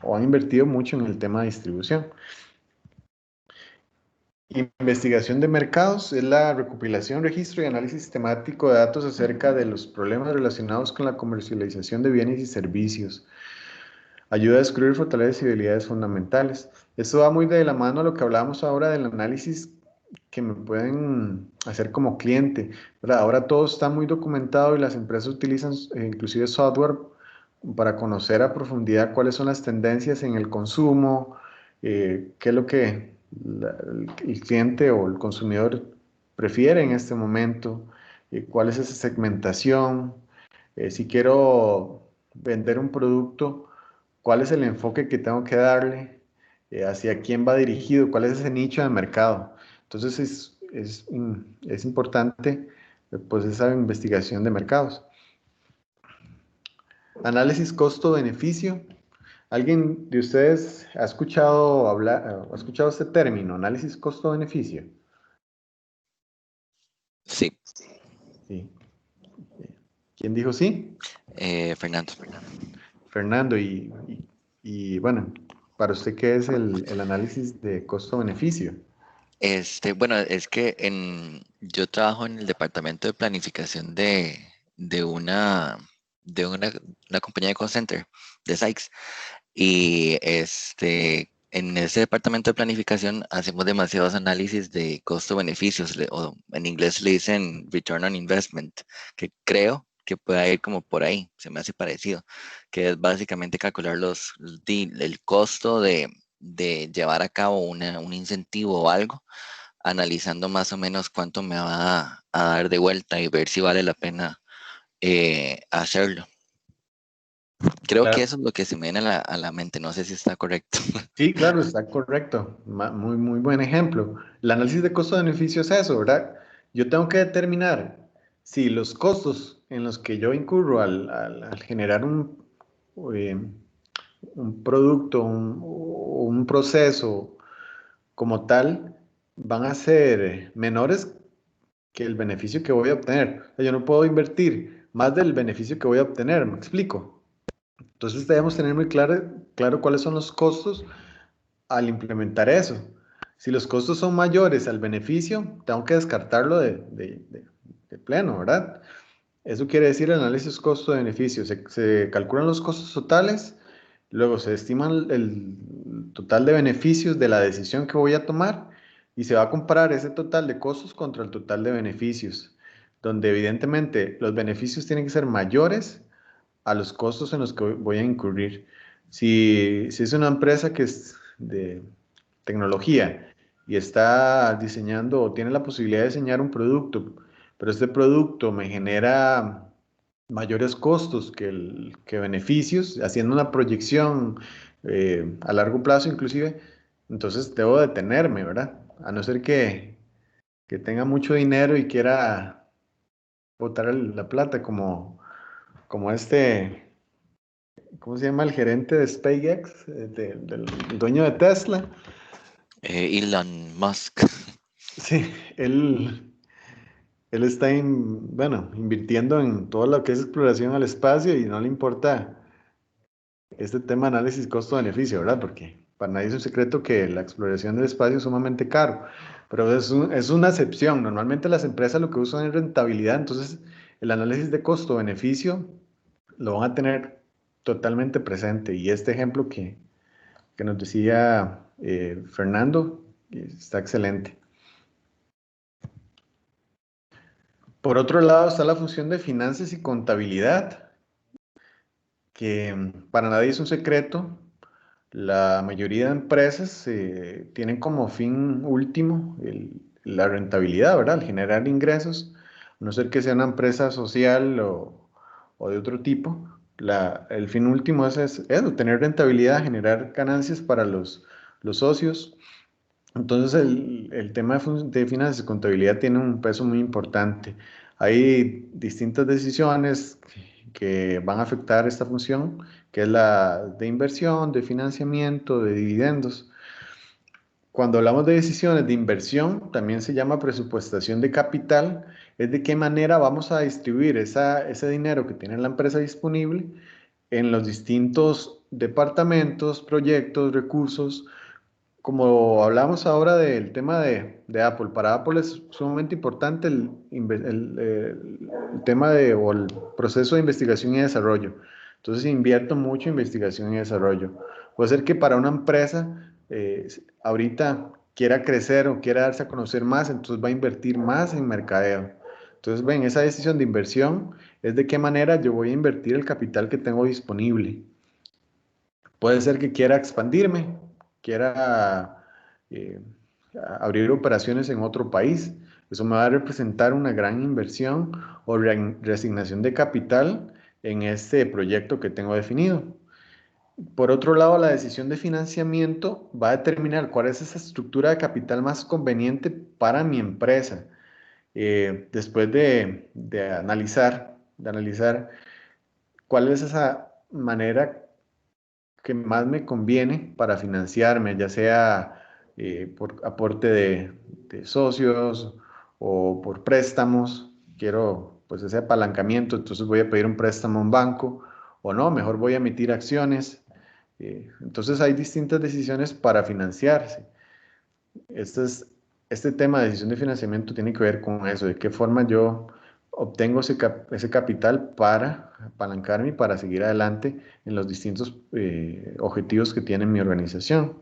o han invertido mucho en el tema de distribución. Investigación de mercados es la recopilación, registro y análisis sistemático de datos acerca de los problemas relacionados con la comercialización de bienes y servicios. Ayuda a descubrir fortalezas y debilidades fundamentales. Esto va muy de la mano a lo que hablábamos ahora del análisis que me pueden hacer como cliente, ¿verdad? Ahora todo está muy documentado y las empresas utilizan inclusive software para conocer a profundidad cuáles son las tendencias en el consumo, qué es lo que el cliente o el consumidor prefiere en este momento, cuál es esa segmentación, si quiero vender un producto, cuál es el enfoque que tengo que darle, hacia quién va dirigido, cuál es ese nicho de mercado. Entonces es importante pues esa investigación de mercados. Análisis costo-beneficio. ¿Alguien de ustedes ha escuchado hablar, ha escuchado este término, análisis costo-beneficio? Sí, Sí. ¿Quién dijo sí? Fernando. Fernando, bueno, para usted, ¿qué es el análisis de costo-beneficio? Bueno, es que yo trabajo en el departamento de planificación de una, de una, una compañía de call center, de Sykes. Y en ese departamento de planificación hacemos demasiados análisis de costo-beneficios, o en inglés le dicen return on investment, que creo que puede ir como por ahí, se me hace parecido, que es básicamente calcular el costo de llevar a cabo un incentivo o algo, analizando más o menos cuánto me va a dar de vuelta y ver si vale la pena hacerlo. Creo que Claro. eso es lo que se me viene a la mente, no sé si está correcto. Sí, claro, está correcto. Muy, muy buen ejemplo. El análisis de costo-beneficio es eso, ¿verdad? Yo tengo que determinar si los costos en los que yo incurro al generar eh, un producto, un proceso como tal, van a ser menores que el beneficio que voy a obtener. O sea, yo no puedo invertir más del beneficio que voy a obtener, ¿me explico? Entonces debemos tener muy claro cuáles son los costos al implementar eso. Si los costos son mayores al beneficio, tengo que descartarlo de pleno, ¿verdad? Eso quiere decir el análisis costo-beneficio. Se calculan los costos totales, luego se estiman el total de beneficios de la decisión que voy a tomar y se va a comparar ese total de costos contra el total de beneficios, donde evidentemente los beneficios tienen que ser mayores a los costos en los que voy a incurrir. Si es una empresa que es de tecnología y está diseñando o tiene la posibilidad de diseñar un producto, pero este producto me genera mayores costos que beneficios, haciendo una proyección a largo plazo inclusive, entonces debo detenerme, ¿verdad? A no ser que tenga mucho dinero y quiera botar la plata como ¿cómo se llama? El gerente de SpaceX, del dueño de Tesla. Elon Musk. Sí, él está bueno, invirtiendo en todo lo que es exploración al espacio y no le importa este tema de análisis costo-beneficio, ¿verdad? Porque para nadie es un secreto que la exploración del espacio es sumamente caro, pero es una excepción. Normalmente las empresas lo que usan es rentabilidad, entonces el análisis de costo-beneficio lo van a tener totalmente presente. Y este ejemplo que nos decía Fernando está excelente. Por otro lado está la función de finanzas y contabilidad, que para nadie es un secreto. La mayoría de empresas tienen como fin último la rentabilidad, ¿verdad? El generar ingresos, a no ser que sea una empresa social o de otro tipo. El fin último es eso, tener rentabilidad, generar ganancias para los socios. Entonces el tema de finanzas y contabilidad tiene un peso muy importante. Hay distintas decisiones que van a afectar esta función, que es la de inversión, de financiamiento, de dividendos. Cuando hablamos de decisiones de inversión, también se llama presupuestación de capital, es de qué manera vamos a distribuir ese dinero que tiene la empresa disponible en los distintos departamentos, proyectos, recursos. Como hablamos ahora del tema de Apple, para Apple es sumamente importante el tema o el proceso de investigación y desarrollo. Entonces invierto mucho en investigación y desarrollo. Puede ser que para una empresa ahorita quiera crecer o quiera darse a conocer más, entonces va a invertir más en mercadeo. Entonces, ven, esa decisión de inversión es de qué manera yo voy a invertir el capital que tengo disponible. Puede ser que quiera expandirme, quiera eh, abrir operaciones en otro país. Eso me va a representar una gran inversión o reasignación de capital en este proyecto que tengo definido. Por otro lado, la decisión de financiamiento va a determinar cuál es esa estructura de capital más conveniente para mi empresa. Después de analizar cuál es esa manera que más me conviene para financiarme, ya sea por aporte de socios o por préstamos. Quiero pues ese apalancamiento, entonces voy a pedir un préstamo a un banco o no, mejor voy a emitir acciones. Entonces hay distintas decisiones para financiarse. Este tema de decisión de financiamiento tiene que ver con eso, de qué forma yo obtengo ese capital para apalancarme y para seguir adelante en los distintos objetivos que tiene mi organización.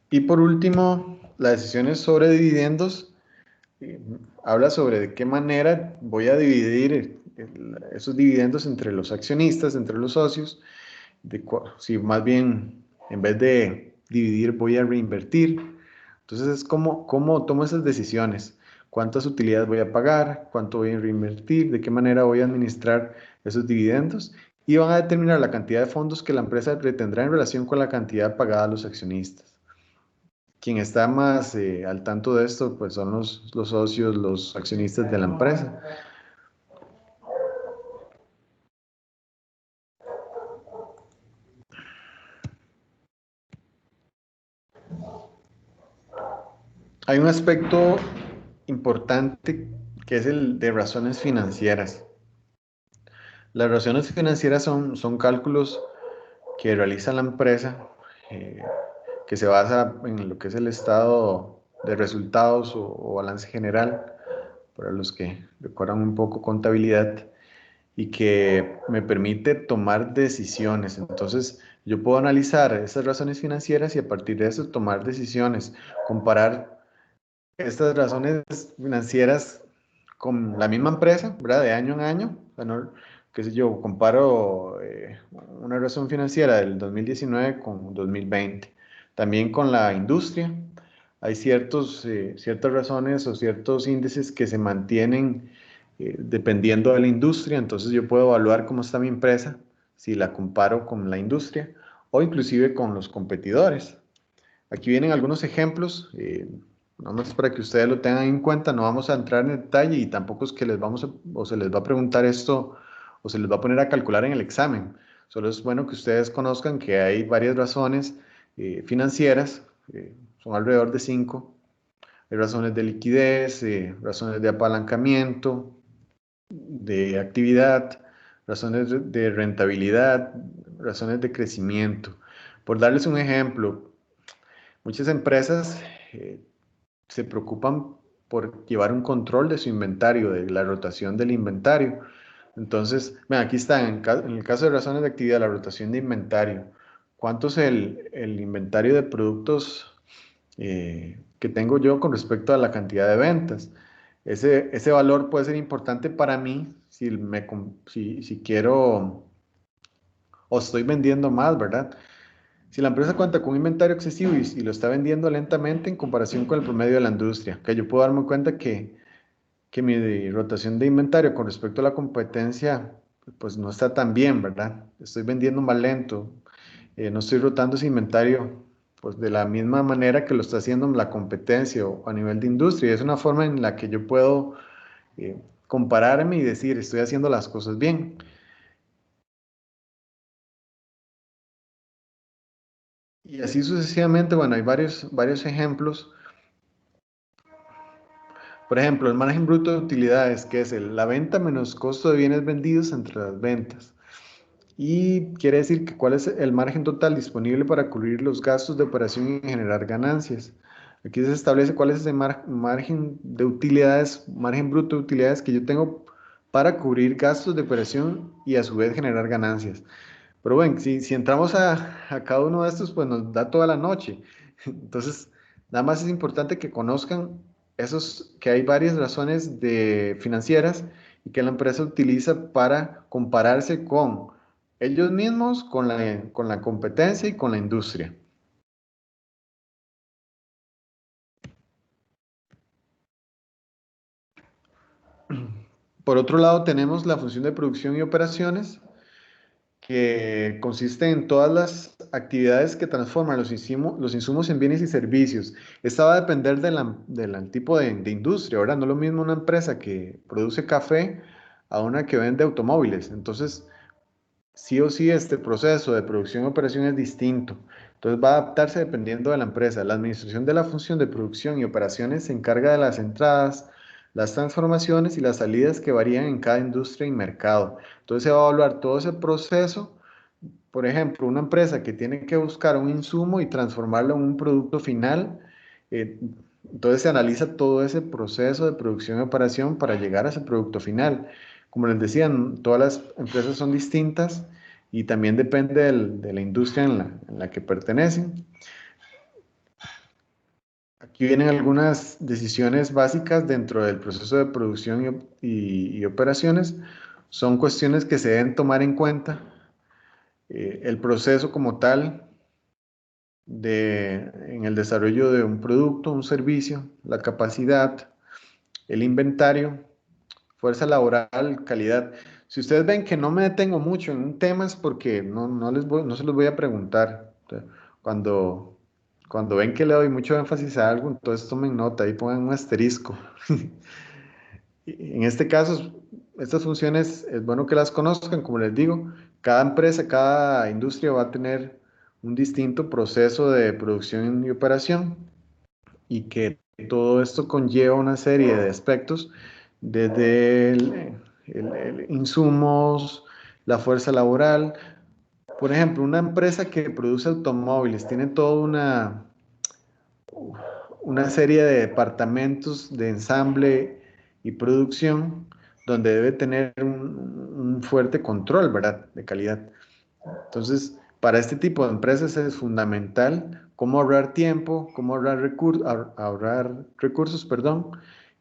Y por último, las decisiones sobre dividendos. Habla sobre de qué manera voy a dividir esos dividendos entre los accionistas, entre los socios, si más bien en vez de dividir voy a reinvertir. Entonces es cómo tomo esas decisiones, cuántas utilidades voy a pagar, cuánto voy a reinvertir, de qué manera voy a administrar esos dividendos y van a determinar la cantidad de fondos que la empresa retendrá en relación con la cantidad pagada a los accionistas. Quien está más al tanto de esto pues son los socios, los accionistas de la empresa. Hay un aspecto importante que es el de razones financieras. Las razones financieras son cálculos que realiza la empresa, eh, que se basa en lo que es el estado de resultados o balance general, para los que recuerdan un poco contabilidad, y que me permite tomar decisiones. Entonces, yo puedo analizar esas razones financieras y a partir de eso tomar decisiones, comparar estas razones financieras con la misma empresa, ¿verdad? De año en año. O sea, no, qué sé yo, comparo una razón financiera del 2019 con 2020. También con la industria. Hay ciertas razones o ciertos índices que se mantienen dependiendo de la industria. Entonces yo puedo evaluar cómo está mi empresa, si la comparo con la industria o inclusive con los competidores. Aquí vienen algunos ejemplos. Nada más para que ustedes lo tengan en cuenta, no vamos a entrar en detalle y tampoco es que o se les va a preguntar esto o se les va a poner a calcular en el examen. Solo es bueno que ustedes conozcan que hay varias razones financieras, son alrededor de 5. Hay razones de liquidez, razones de apalancamiento, de actividad, razones de rentabilidad, razones de crecimiento. Por darles un ejemplo, muchas empresas se preocupan por llevar un control de su inventario, de la rotación del inventario. Entonces, vean, aquí está, en el caso de razones de actividad, la rotación de inventario. ¿Cuánto es el inventario de productos que tengo yo con respecto a la cantidad de ventas? Ese valor puede ser importante para mí si quiero o estoy vendiendo más, ¿verdad? Si la empresa cuenta con un inventario excesivo y lo está vendiendo lentamente en comparación con el promedio de la industria, que yo puedo darme cuenta que mi rotación de inventario con respecto a la competencia pues no está tan bien, ¿verdad? Estoy vendiendo más lento, no estoy rotando ese inventario pues de la misma manera que lo está haciendo la competencia o a nivel de industria. Es una forma en la que yo puedo compararme y decir estoy haciendo las cosas bien. Y así sucesivamente, bueno, hay varios ejemplos. Por ejemplo, el margen bruto de utilidades, que es la venta menos costo de bienes vendidos entre las ventas. Y quiere decir que cuál es el margen total disponible para cubrir los gastos de operación y generar ganancias. Aquí se establece cuál es ese margen de utilidades, margen bruto de utilidades que yo tengo para cubrir gastos de operación y a su vez generar ganancias. Pero bueno, si entramos a cada uno de estos, pues nos da toda la noche. Entonces, nada más es importante que conozcan que hay varias razones financieras y que la empresa utiliza para compararse con ellos mismos, con la competencia y con la industria. Por otro lado, tenemos la función de producción y operaciones, que consiste en todas las actividades que transforman los insumos en bienes y servicios. Esta va a depender del tipo de industria, ¿verdad? No es lo mismo una empresa que produce café a una que vende automóviles. Entonces, sí o sí, este proceso de producción y operación es distinto. Entonces, va a adaptarse dependiendo de la empresa. La administración de la función de producción y operaciones se encarga de las entradas, las transformaciones y las salidas que varían en cada industria y mercado. Entonces, se va a evaluar todo ese proceso. Por ejemplo, una empresa que tiene que buscar un insumo y transformarlo en un producto final, eh, entonces se analiza todo ese proceso de producción y operación para llegar a ese producto final. Como les decía, todas las empresas son distintas y también depende de la industria en la que pertenecen. Aquí vienen algunas decisiones básicas dentro del proceso de producción y operaciones. Son cuestiones que se deben tomar en cuenta. El proceso como tal, en el desarrollo de un producto, un servicio, la capacidad, el inventario, fuerza laboral, calidad. Si ustedes ven que no me detengo mucho en un tema es porque no se los voy a preguntar. Cuando, cuando ven que le doy mucho énfasis a algo, entonces tomen nota y pongan un asterisco. En este caso, estas funciones es bueno que las conozcan, como les digo, cada empresa, cada industria va a tener un distinto proceso de producción y operación y que todo esto conlleva una serie de aspectos desde el insumos, la fuerza laboral. Por ejemplo, una empresa que produce automóviles tiene toda una serie de departamentos de ensamble y producción donde debe tener un fuerte control, ¿verdad?, de calidad. Entonces, para este tipo de empresas es fundamental cómo ahorrar tiempo, cómo ahorrar recursos, perdón,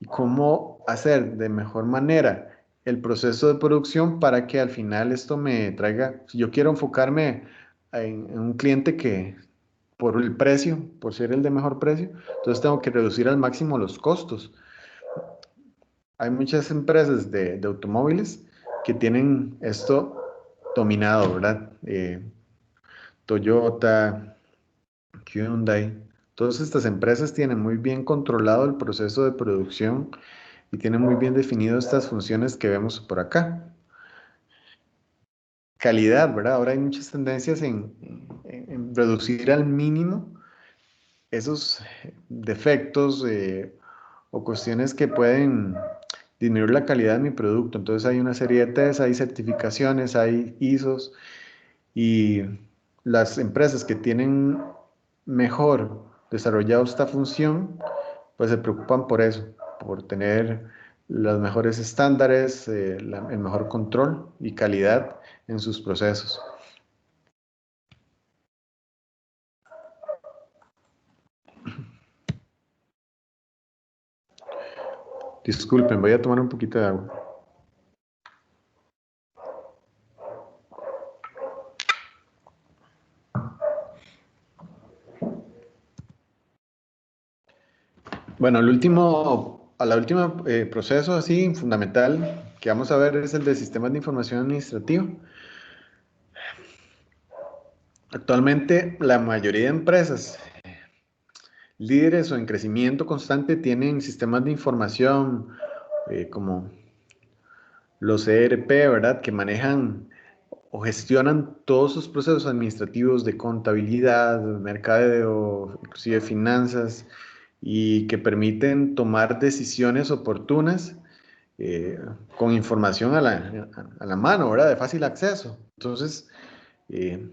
y cómo hacer de mejor manera el proceso de producción para que al final esto me traiga, si yo quiero enfocarme en un cliente que por el precio, por ser el de mejor precio, entonces tengo que reducir al máximo los costos. Hay muchas empresas de automóviles que tienen esto dominado, ¿verdad? Toyota, Hyundai, todas estas empresas tienen muy bien controlado el proceso de producción y tienen muy bien definido estas funciones que vemos por acá. Calidad, ¿verdad? Ahora hay muchas tendencias en reducir al mínimo esos defectos o cuestiones que pueden disminuir la calidad de mi producto. Entonces hay una serie de tests, hay certificaciones, hay ISOs y las empresas que tienen mejor desarrollado esta función, pues se preocupan por eso, por tener los mejores estándares, el mejor control y calidad en sus procesos. Disculpen, voy a tomar un poquito de agua. Bueno, la última proceso así fundamental que vamos a ver es el de sistemas de información administrativa. Actualmente la mayoría de empresas líderes o en crecimiento constante tienen sistemas de información como los ERP, ¿verdad? Que manejan o gestionan todos sus procesos administrativos de contabilidad, mercadeo, inclusive finanzas, y que permiten tomar decisiones oportunas eh, con información a la mano, ¿verdad? De fácil acceso. Entonces, eh,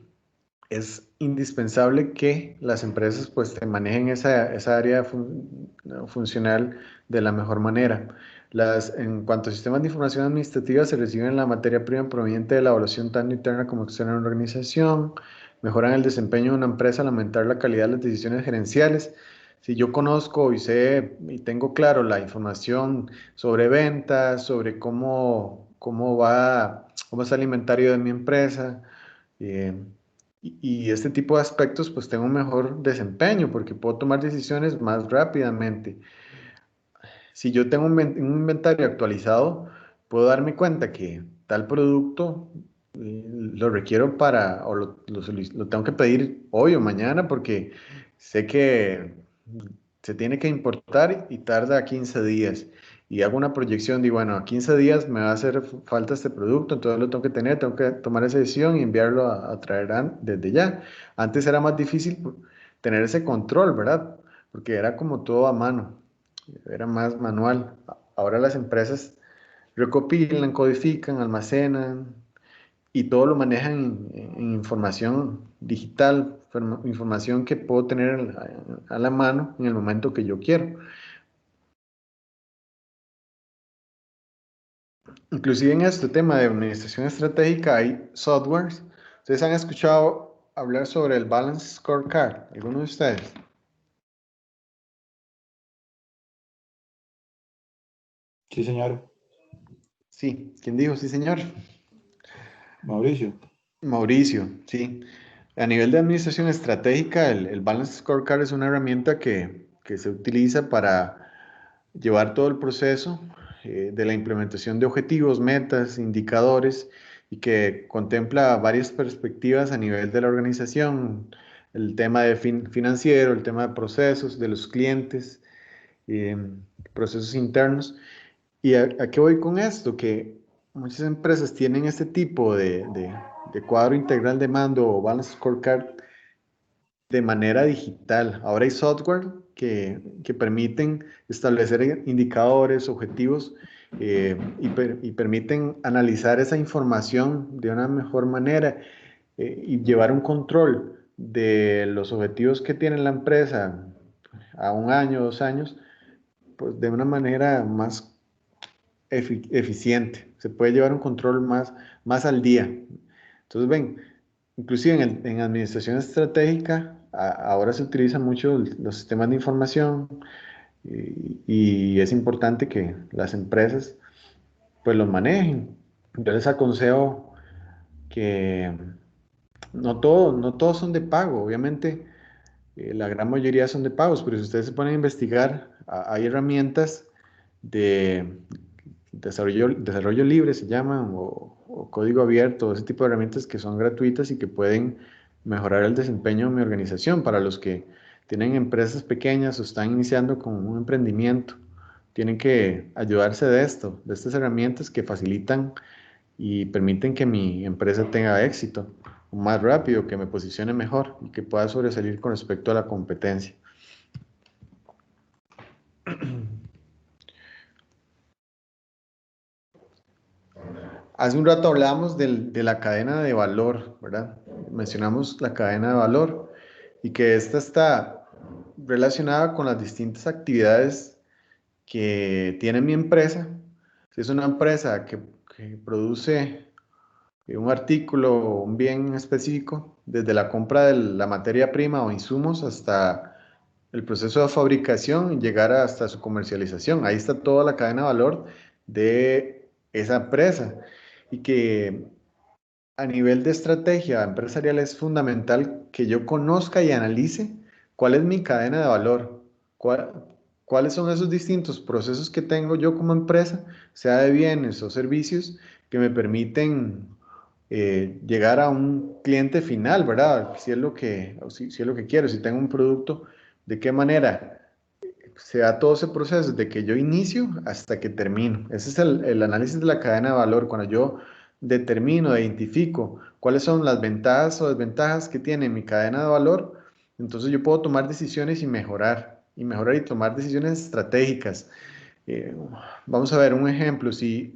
es indispensable que las empresas pues manejen esa área funcional de la mejor manera. En cuanto a sistemas de información administrativa, se reciben la materia prima proveniente de la evaluación tanto interna como externa de una organización, mejoran el desempeño de una empresa al aumentar la calidad de las decisiones gerenciales, si yo conozco y sé y tengo claro la información sobre ventas, sobre cómo está el inventario de mi empresa, eh, y este tipo de aspectos, pues tengo un mejor desempeño porque puedo tomar decisiones más rápidamente. Si yo tengo un inventario actualizado, puedo darme cuenta que tal producto lo requiero lo tengo que pedir hoy o mañana porque sé que se tiene que importar y tarda 15 días. Y hago una proyección de, bueno, a 15 días me va a hacer falta este producto, entonces lo tengo que tener, tengo que tomar esa decisión y enviarlo a traer desde ya. Antes era más difícil tener ese control, ¿verdad? Porque era como todo a mano, era más manual. Ahora las empresas recopilan, codifican, almacenan y todo lo manejan en información digital, información que puedo tener a la mano en el momento que yo quiero. Inclusive en este tema de administración estratégica hay softwares. ¿Ustedes han escuchado hablar sobre el Balance Scorecard? ¿Alguno de ustedes? Sí, señor. Sí. ¿Quién dijo? Sí, señor. Mauricio. Mauricio, sí. A nivel de administración estratégica, el Balance Scorecard es una herramienta que se utiliza para llevar todo el proceso de la implementación de objetivos, metas, indicadores y que contempla varias perspectivas a nivel de la organización, el tema de financiero, el tema de procesos, de los clientes, eh, procesos internos. ¿Y a qué voy con esto? Que muchas empresas tienen este tipo de cuadro integral de mando o balance scorecard de manera digital. Ahora hay software que permiten establecer indicadores, objetivos y permiten analizar esa información de una mejor manera y llevar un control de los objetivos que tiene la empresa a un año, 2 años, pues de una manera más eficiente, se puede llevar un control más al día. Entonces, ven, inclusive en administración estratégica, ahora se utilizan mucho los sistemas de información y es importante que las empresas pues los manejen. Yo les aconsejo que no todos son de pago, obviamente la gran mayoría son de pagos, pero si ustedes se ponen a investigar, hay herramientas de desarrollo libre, se llaman, o código abierto, ese tipo de herramientas que son gratuitas y que pueden mejorar el desempeño de mi organización. Para los que tienen empresas pequeñas o están iniciando con un emprendimiento, tienen que ayudarse de esto, de estas herramientas que facilitan y permiten que mi empresa tenga éxito más rápido, que me posicione mejor y que pueda sobresalir con respecto a la competencia. Hace un rato hablábamos de la cadena de valor, ¿verdad? Mencionamos la cadena de valor y que esta está relacionada con las distintas actividades que tiene mi empresa. Si es una empresa que produce un artículo o un bien específico, desde la compra de la materia prima o insumos hasta el proceso de fabricación y llegar hasta su comercialización. Ahí está toda la cadena de valor de esa empresa y que a nivel de estrategia empresarial es fundamental que yo conozca y analice cuál es mi cadena de valor, cuáles son esos distintos procesos que tengo yo como empresa, sea de bienes o servicios, que me permiten llegar a un cliente final, ¿verdad? Si es lo que, si es lo que quiero, si tengo un producto, ¿de qué manera se da todo ese proceso desde que yo inicio hasta que termino? Ese es el análisis de la cadena de valor. Cuando yo determino, identifico cuáles son las ventajas o desventajas que tiene mi cadena de valor, entonces yo puedo tomar decisiones y mejorar y tomar decisiones estratégicas. Eh, Vamos a ver un ejemplo. Si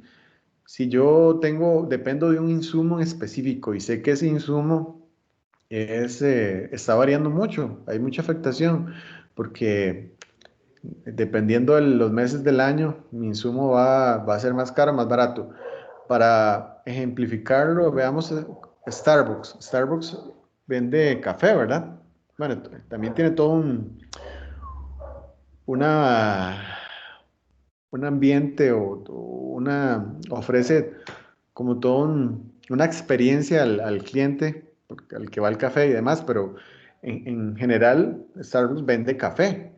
yo dependo de un insumo en específico y sé que ese insumo está variando mucho, hay mucha afectación, porque dependiendo de los meses del año, mi insumo va a ser más caro, más barato. Para ejemplificarlo, veamos Starbucks. Starbucks vende café, ¿verdad? Bueno, también tiene todo una, un ambiente ofrece como todo una experiencia al cliente, al que va al café y demás, pero en general Starbucks vende café.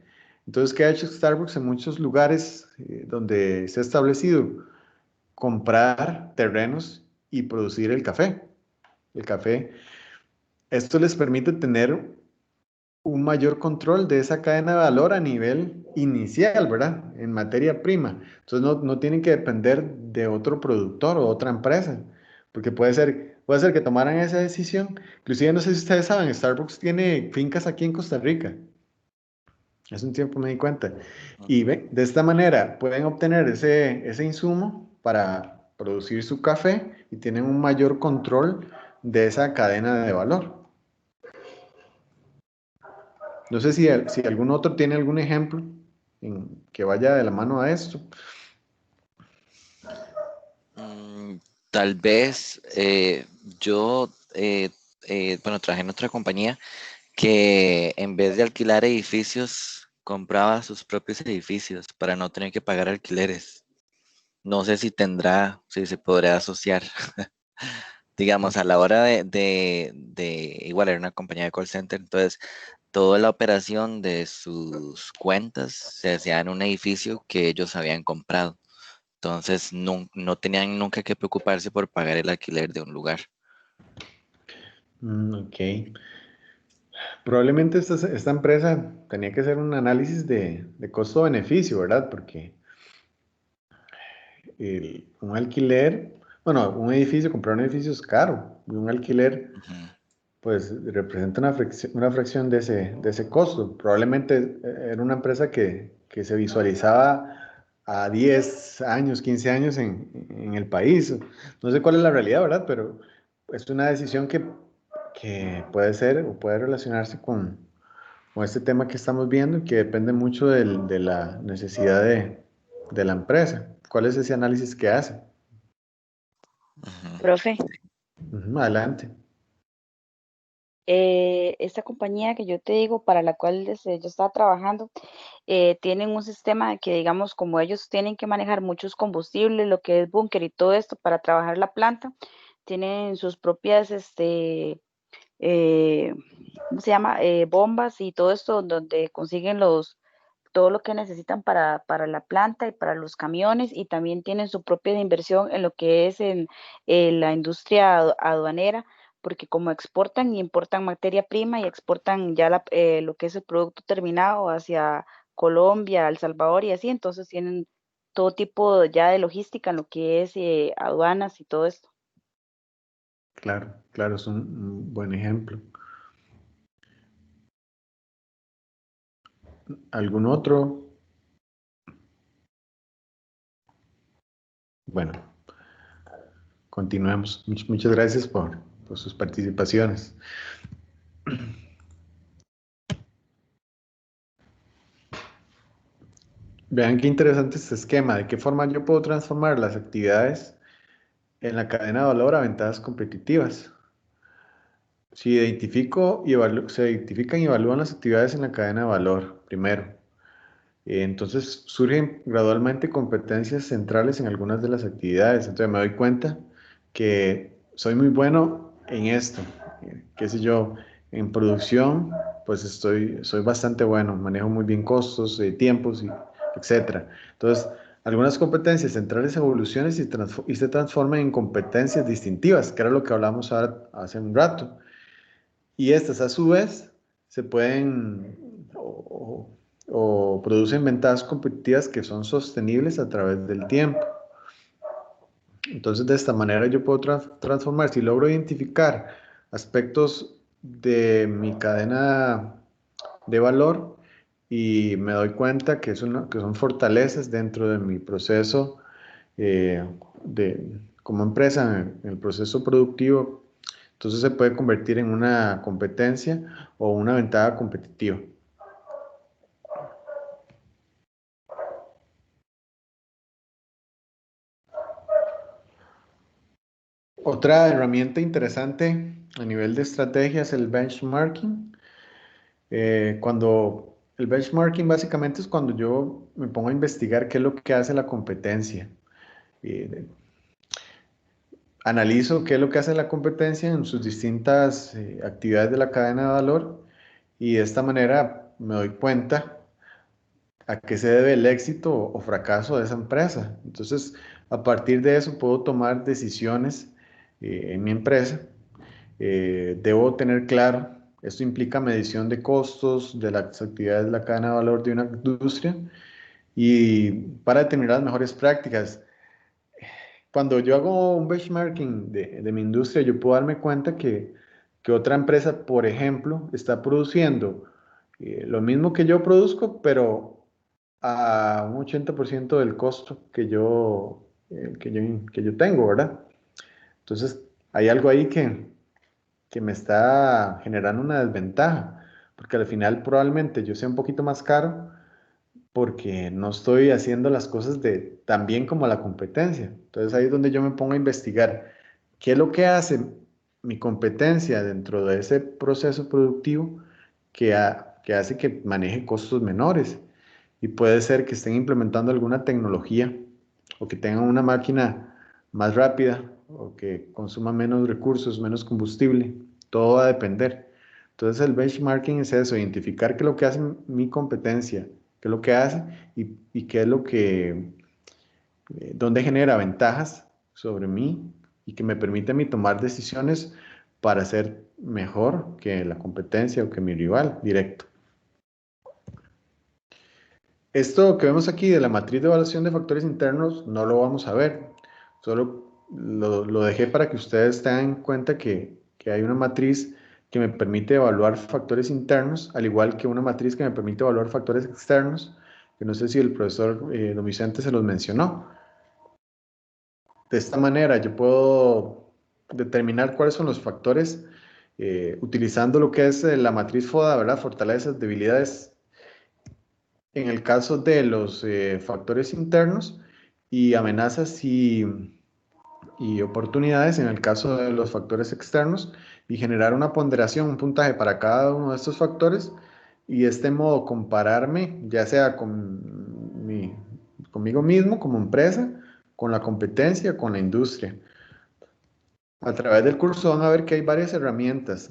Entonces, ¿qué ha hecho Starbucks en muchos lugares donde se ha establecido? Comprar terrenos y producir el café. El café. Esto les permite tener un mayor control de esa cadena de valor a nivel inicial, ¿verdad? En materia prima. Entonces no tienen que depender de otro productor o otra empresa, porque puede ser que tomaran esa decisión. Inclusive, no sé si ustedes saben, Starbucks tiene fincas aquí en Costa Rica. Hace un tiempo me di cuenta. Y de esta manera pueden obtener ese insumo para producir su café y tienen un mayor control de esa cadena de valor. No sé si algún otro tiene algún ejemplo que vaya de la mano a esto. Tal vez yo, bueno, trabajé en otra compañía que en vez de alquilar edificios, compraba sus propios edificios para no tener que pagar alquileres. No sé si se podrá asociar. Digamos, a la hora igual era una compañía de call center, entonces toda la operación de sus cuentas se hacía en un edificio que ellos habían comprado. Entonces no tenían nunca que preocuparse por pagar el alquiler de un lugar. Ok. Probablemente esta empresa tenía que hacer un análisis de costo-beneficio, ¿verdad? Porque un alquiler, bueno, un edificio, comprar un edificio es caro. Y un alquiler, Ujú. pues, representa una fracción de ese costo. Probablemente era una empresa que se visualizaba a 10 años, 15 años en el país. No sé cuál es la realidad, ¿verdad? Pero es una decisión que puede ser o puede relacionarse con este tema que estamos viendo y que depende mucho de la necesidad de la empresa. ¿Cuál es ese análisis que hace? Ujú. Profe, Ujú, adelante. esta compañía que yo te digo, para la cual yo estaba trabajando, tienen un sistema de que, digamos, como ellos tienen que manejar muchos combustibles, lo que es búnker y todo esto para trabajar la planta, tienen sus propias, eh, ¿cómo se llama? Bombas y todo esto donde consiguen todo lo que necesitan para la planta y para los camiones, y también tienen su propia inversión en lo que es en la industria aduanera, porque como exportan y importan materia prima y exportan ya lo que es el producto terminado hacia Colombia, El Salvador y así, entonces tienen todo tipo ya de logística en lo que es aduanas y todo esto. Claro, claro, es un buen ejemplo. ¿Algún otro? Bueno, continuemos. Muchas gracias por sus participaciones. Vean qué interesante este esquema, de qué forma yo puedo transformar las actividades en la cadena de valor a ventajas competitivas. Si identifico y se identifican y evalúan las actividades en la cadena de valor, primero. Entonces surgen gradualmente competencias centrales en algunas de las actividades. Entonces me doy cuenta que soy muy bueno en esto. Qué sé yo, en producción, pues soy bastante bueno, manejo muy bien costos, tiempos, etcétera. Entonces, algunas competencias centrales evolucionan y se transforman en competencias distintivas, que era lo que hablamos ahora, hace un rato. Y estas a su vez se pueden o producen ventajas competitivas que son sostenibles a través del tiempo. Entonces, de esta manera yo puedo transformar, si logro identificar aspectos de mi cadena de valor y me doy cuenta que son fortalezas dentro de mi proceso eh, como empresa, en el proceso productivo, entonces se puede convertir en una competencia o una ventaja competitiva. Otra herramienta interesante a nivel de estrategia es el benchmarking. Cuando el benchmarking básicamente es cuando yo me pongo a investigar qué es lo que hace la competencia. Eh, Analizo qué es lo que hace la competencia en sus distintas actividades de la cadena de valor y de esta manera me doy cuenta a qué se debe el éxito o fracaso de esa empresa. Entonces, a partir de eso puedo tomar decisiones en mi empresa. Debo tener claro, esto implica medición de costos de las actividades de la cadena de valor de una industria y para determinar las mejores prácticas. Cuando yo hago un benchmarking de mi industria, yo puedo darme cuenta que otra empresa, por ejemplo, está produciendo lo mismo que yo produzco, pero a un 80% del costo que yo tengo, ¿verdad? Entonces, hay algo ahí que me está generando una desventaja, porque al final probablemente yo sea un poquito más caro porque no estoy haciendo las cosas tan bien como la competencia. Entonces ahí es donde yo me pongo a investigar qué es lo que hace mi competencia dentro de ese proceso productivo que hace que maneje costos menores. Y puede ser que estén implementando alguna tecnología o que tengan una máquina más rápida o que consuma menos recursos, menos combustible. Todo va a depender. Entonces el benchmarking es eso, identificar qué es lo que hace mi competencia, qué es lo que hace y qué es lo que, dónde genera ventajas sobre mí y que me permite a mí tomar decisiones para ser mejor que la competencia o que mi rival directo. Esto que vemos aquí de la matriz de evaluación de factores internos no lo vamos a ver, solo lo dejé para que ustedes tengan en cuenta que hay una matriz que me permite evaluar factores internos, al igual que una matriz que me permite evaluar factores externos, que no sé si el profesor don Vicente se los mencionó. De esta manera yo puedo determinar cuáles son los factores utilizando lo que es la matriz FODA, ¿verdad? Fortalezas, debilidades, en el caso de los factores internos y amenazas y oportunidades en el caso de los factores externos y generar una ponderación, un puntaje para cada uno de estos factores y de este modo compararme ya sea conmigo mismo como empresa, con la competencia, con la industria. A través del curso van a ver que hay varias herramientas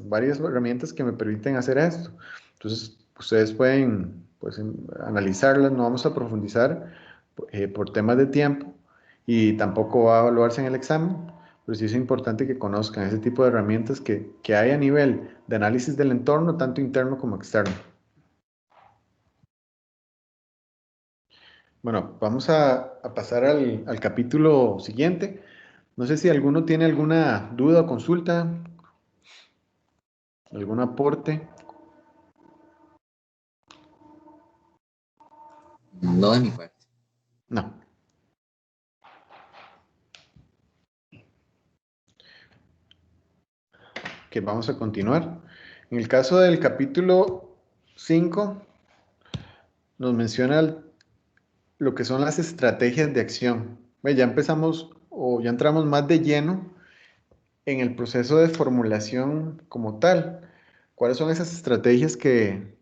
que me permiten hacer esto. Entonces, ustedes pueden pues, analizarlas, no vamos a profundizar por temas de tiempo y tampoco va a evaluarse en el examen, pero sí es importante que conozcan ese tipo de herramientas que hay a nivel de análisis del entorno, tanto interno como externo. Bueno, vamos a pasar al capítulo siguiente. No sé si alguno tiene alguna duda o consulta, algún aporte. No de mi parte. No. Que vamos a continuar. En el caso del capítulo 5, nos menciona lo que son las estrategias de acción. Ya empezamos o ya entramos más de lleno en el proceso de formulación como tal. ¿Cuáles son esas estrategias que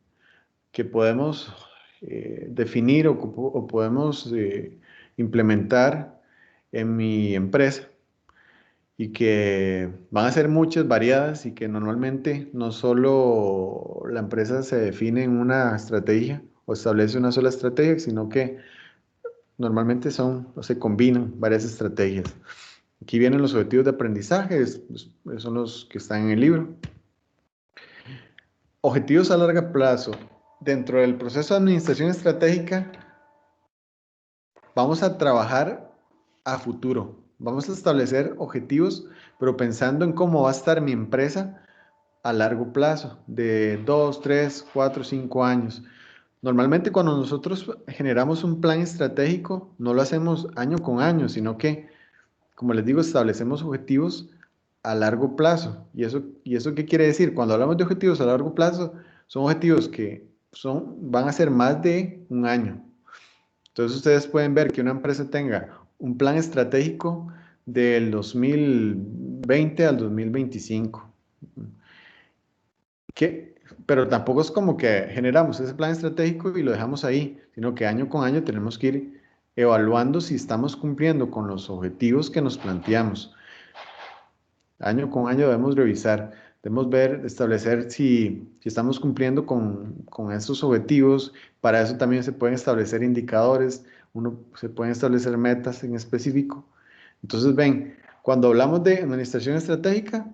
podemos definir o podemos implementar en mi empresa? Y que van a ser muchas, variadas y que normalmente no solo la empresa se define en una estrategia o establece una sola estrategia, sino que normalmente son o se combinan varias estrategias. Aquí vienen los objetivos de aprendizaje, son los que están en el libro. Objetivos a largo plazo. Dentro del proceso de administración estratégica, vamos a trabajar a futuro. Vamos a establecer objetivos, pero pensando en cómo va a estar mi empresa a largo plazo, de 2, 3, 4, 5 años. Normalmente cuando nosotros generamos un plan estratégico, no lo hacemos año con año, sino que, como les digo, establecemos objetivos a largo plazo. ¿Y eso qué quiere decir? Cuando hablamos de objetivos a largo plazo, son objetivos que van a ser más de un año. Entonces ustedes pueden ver que una empresa tenga un plan estratégico del 2020 al 2025. pero tampoco es como que generamos ese plan estratégico y lo dejamos ahí, sino que año con año tenemos que ir evaluando si estamos cumpliendo con los objetivos que nos planteamos. Año con año debemos revisar, debemos ver, establecer si estamos cumpliendo con estos objetivos. Para eso también se pueden establecer indicadores, se pueden establecer metas en específico. Entonces, ven, cuando hablamos de administración estratégica,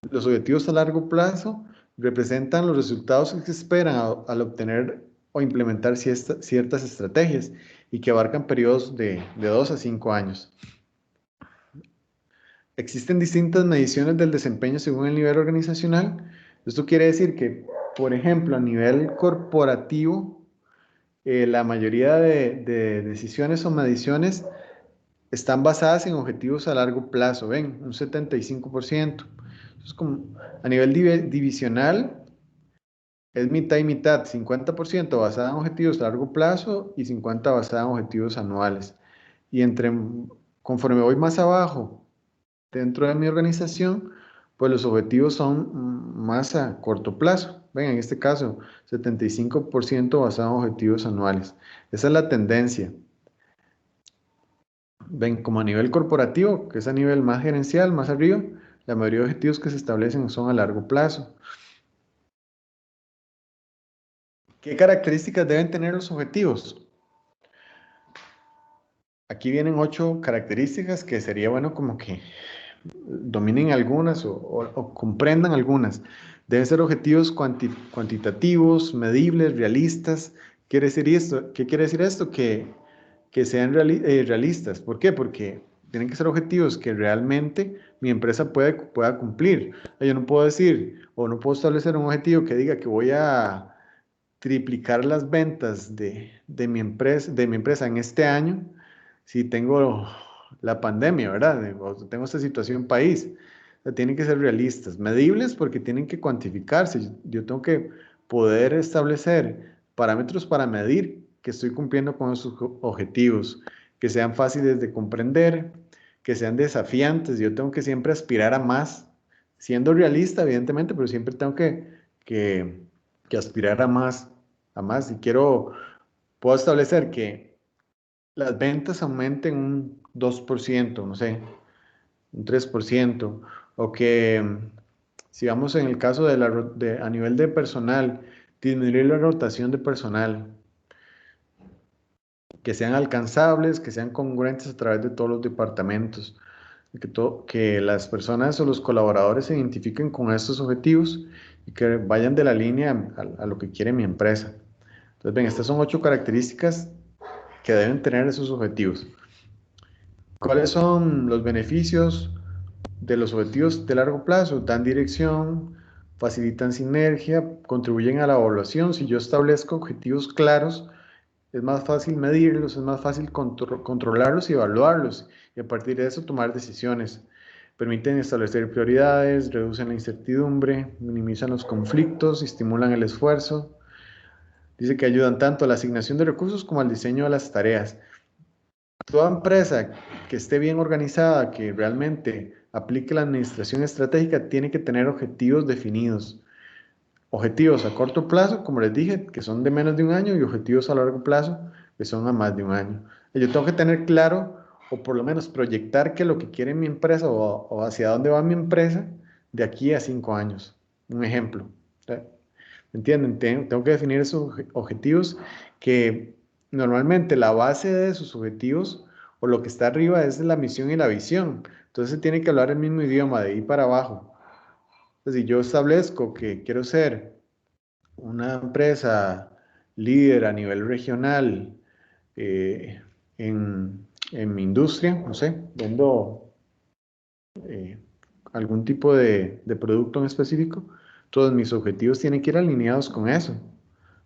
los objetivos a largo plazo representan los resultados que se esperan al obtener o implementar ciertas estrategias y que abarcan periodos de 2 a 5 años. Existen distintas mediciones del desempeño según el nivel organizacional. Esto quiere decir que, por ejemplo, a nivel corporativo, la mayoría de decisiones o mediciones están basadas en objetivos a largo plazo, ven, un 75%. Entonces, como a nivel divisional, es mitad y mitad, 50% basada en objetivos a largo plazo y 50% basada en objetivos anuales. Y conforme voy más abajo, dentro de mi organización, pues los objetivos son más a corto plazo. Ven, en este caso, 75% basado en objetivos anuales. Esa es la tendencia. Ven, como a nivel corporativo, que es a nivel más gerencial, más arriba, la mayoría de objetivos que se establecen son a largo plazo. ¿Qué características deben tener los objetivos? Aquí vienen 8 características que sería bueno como que dominen algunas o comprendan algunas. Deben ser objetivos cuantitativos, medibles, realistas. ¿Qué quiere decir esto? Que sean realistas. ¿Por qué? Porque tienen que ser objetivos que realmente mi empresa pueda cumplir. Yo no puedo decir o no puedo establecer un objetivo que diga que voy a triplicar las ventas de mi empresa en este año si tengo la pandemia, ¿verdad? O tengo esta situación país. O sea, tienen que ser realistas, medibles porque tienen que cuantificarse. Yo tengo que poder establecer parámetros para medir que estoy cumpliendo con esos objetivos, que sean fáciles de comprender, que sean desafiantes. Yo tengo que siempre aspirar a más, siendo realista, evidentemente, pero siempre tengo que aspirar a más, a más. Si puedo establecer que las ventas aumenten un 2%, no sé, un 3%, o que, si vamos en el caso a nivel de personal, disminuir la rotación de personal, que sean alcanzables, que sean congruentes a través de todos los departamentos, que las personas o los colaboradores se identifiquen con estos objetivos y que vayan de la línea a lo que quiere mi empresa. Entonces, ven, estas son 8 características que deben tener esos objetivos. ¿Cuáles son los beneficios de los objetivos de largo plazo? Dan dirección, facilitan sinergia, contribuyen a la evaluación. Si yo establezco objetivos claros, es más fácil medirlos, es más fácil controlarlos y evaluarlos, y a partir de eso tomar decisiones. Permiten establecer prioridades, reducen la incertidumbre, minimizan los conflictos, estimulan el esfuerzo. Dice que ayudan tanto a la asignación de recursos como al diseño de las tareas. Toda empresa que esté bien organizada, que realmente aplique la administración estratégica, tiene que tener objetivos definidos. Objetivos a corto plazo, como les dije, que son de menos de un año, y objetivos a largo plazo, que son a más de un año. Yo tengo que tener claro, o por lo menos proyectar que lo que quiere mi empresa o hacia dónde va mi empresa de aquí a 5 años. Un ejemplo. ¿Me entienden? Tengo que definir esos objetivos que normalmente la base de esos objetivos o lo que está arriba es la misión y la visión. Entonces tiene que hablar el mismo idioma de ahí para abajo. Entonces, si yo establezco que quiero ser una empresa líder a nivel regional en mi industria, no sé, vendo algún tipo de producto en específico, todos mis objetivos tienen que ir alineados con eso,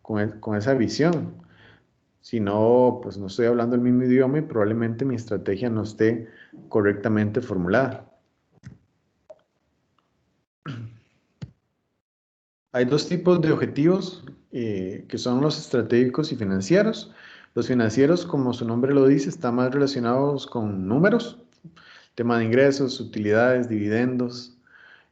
con esa visión. Si no, pues no estoy hablando el mismo idioma y probablemente mi estrategia no esté correctamente formulada. Hay 2 tipos de objetivos que son los estratégicos y financieros. Los financieros, como su nombre lo dice, están más relacionados con números, tema de ingresos, utilidades, dividendos,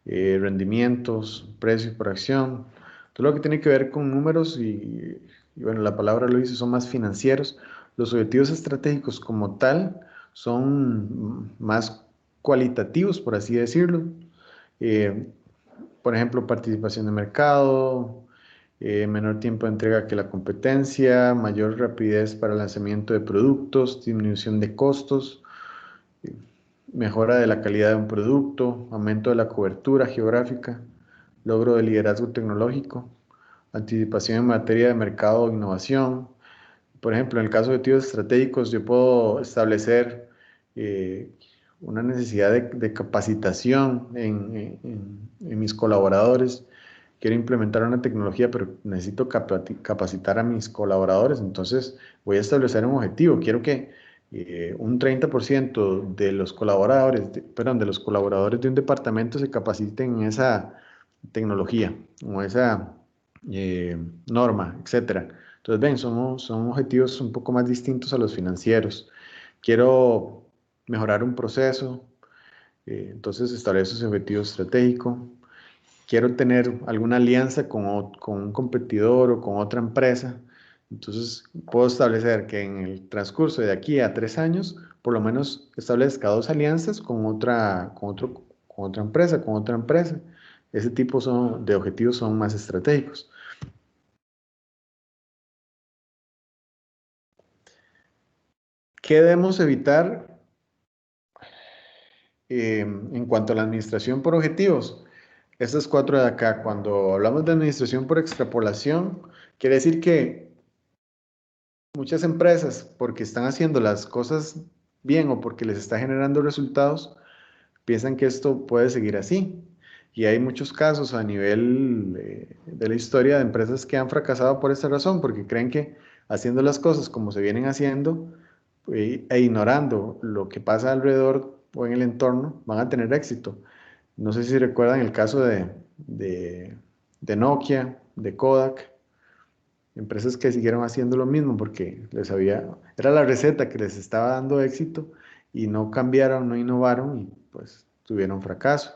rendimientos, precios por acción. Todo lo que tiene que ver con números y bueno, la palabra lo dice, son más financieros. Los objetivos estratégicos como tal son más cualitativos, por así decirlo. Eh, por ejemplo, participación de mercado, menor tiempo de entrega que la competencia, mayor rapidez para el lanzamiento de productos, disminución de costos, mejora de la calidad de un producto, aumento de la cobertura geográfica, logro de liderazgo tecnológico, anticipación en materia de mercado o innovación. Por ejemplo, en el caso de objetivos estratégicos, yo puedo establecer eh, una necesidad de capacitación en mis colaboradores. Quiero implementar una tecnología, pero necesito capacitar a mis colaboradores. Entonces, voy a establecer un objetivo. Quiero que un 30% de los colaboradores, perdón, de los colaboradores de un departamento se capaciten en esa tecnología o esa norma, etcétera. Entonces, ven, son objetivos un poco más distintos a los financieros. Quiero mejorar un proceso, entonces establezco ese objetivo estratégico. Quiero tener alguna alianza con un competidor o con otra empresa. Entonces, puedo establecer que en el transcurso de aquí a 3 años, por lo menos establezca 2 alianzas con otra empresa, con otra empresa. Ese tipo de objetivos son más estratégicos. ¿Qué debemos evitar en cuanto a la administración por objetivos? Estas 4 de acá, cuando hablamos de administración por extrapolación, quiere decir que muchas empresas, porque están haciendo las cosas bien o porque les está generando resultados, piensan que esto puede seguir así. Y hay muchos casos a nivel de la historia de empresas que han fracasado por esa razón, porque creen que haciendo las cosas como se vienen haciendo e ignorando lo que pasa alrededor o en el entorno, van a tener éxito. No sé si recuerdan el caso de Nokia, de Kodak, empresas que siguieron haciendo lo mismo porque era la receta que les estaba dando éxito y no cambiaron, no innovaron y pues tuvieron fracaso.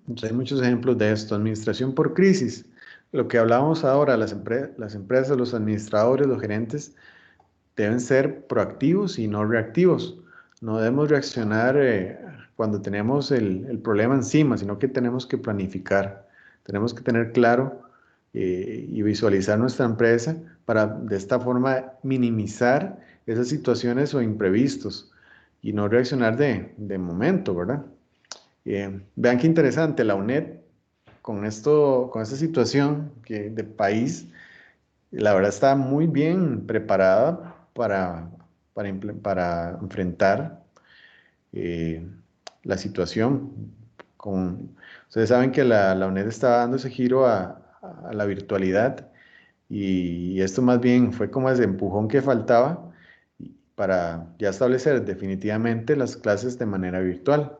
Entonces hay muchos ejemplos de esto. Administración por crisis. Lo que hablábamos ahora, las empresas, los administradores, los gerentes deben ser proactivos y no reactivos. No debemos reaccionar cuando tenemos el problema encima, sino que tenemos que planificar. Tenemos que tener claro y visualizar nuestra empresa para de esta forma minimizar esas situaciones o imprevistos y no reaccionar de momento, ¿verdad? Vean qué interesante, la UNED con esta situación de país, la verdad está muy bien preparada para enfrentar eh, la situación. Ustedes saben que la UNED está dando ese giro a la virtualidad y esto más bien fue como ese empujón que faltaba para ya establecer definitivamente las clases de manera virtual,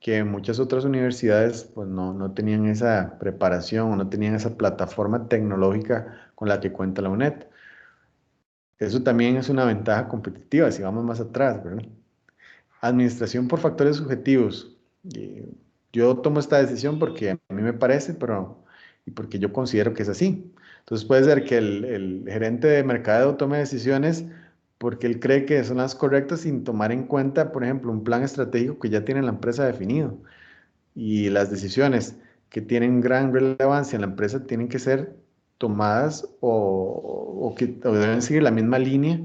que muchas otras universidades pues no tenían esa preparación o no tenían esa plataforma tecnológica con la que cuenta la UNED. Eso también es una ventaja competitiva si vamos más atrás, ¿verdad? Administración por factores subjetivos. Eh, yo tomo esta decisión porque a mí me parece, y porque yo considero que es así. Entonces puede ser que el gerente de mercadeo tome decisiones porque él cree que son las correctas sin tomar en cuenta, por ejemplo, un plan estratégico que ya tiene la empresa definido. Y las decisiones que tienen gran relevancia en la empresa tienen que ser tomadas o deben seguir la misma línea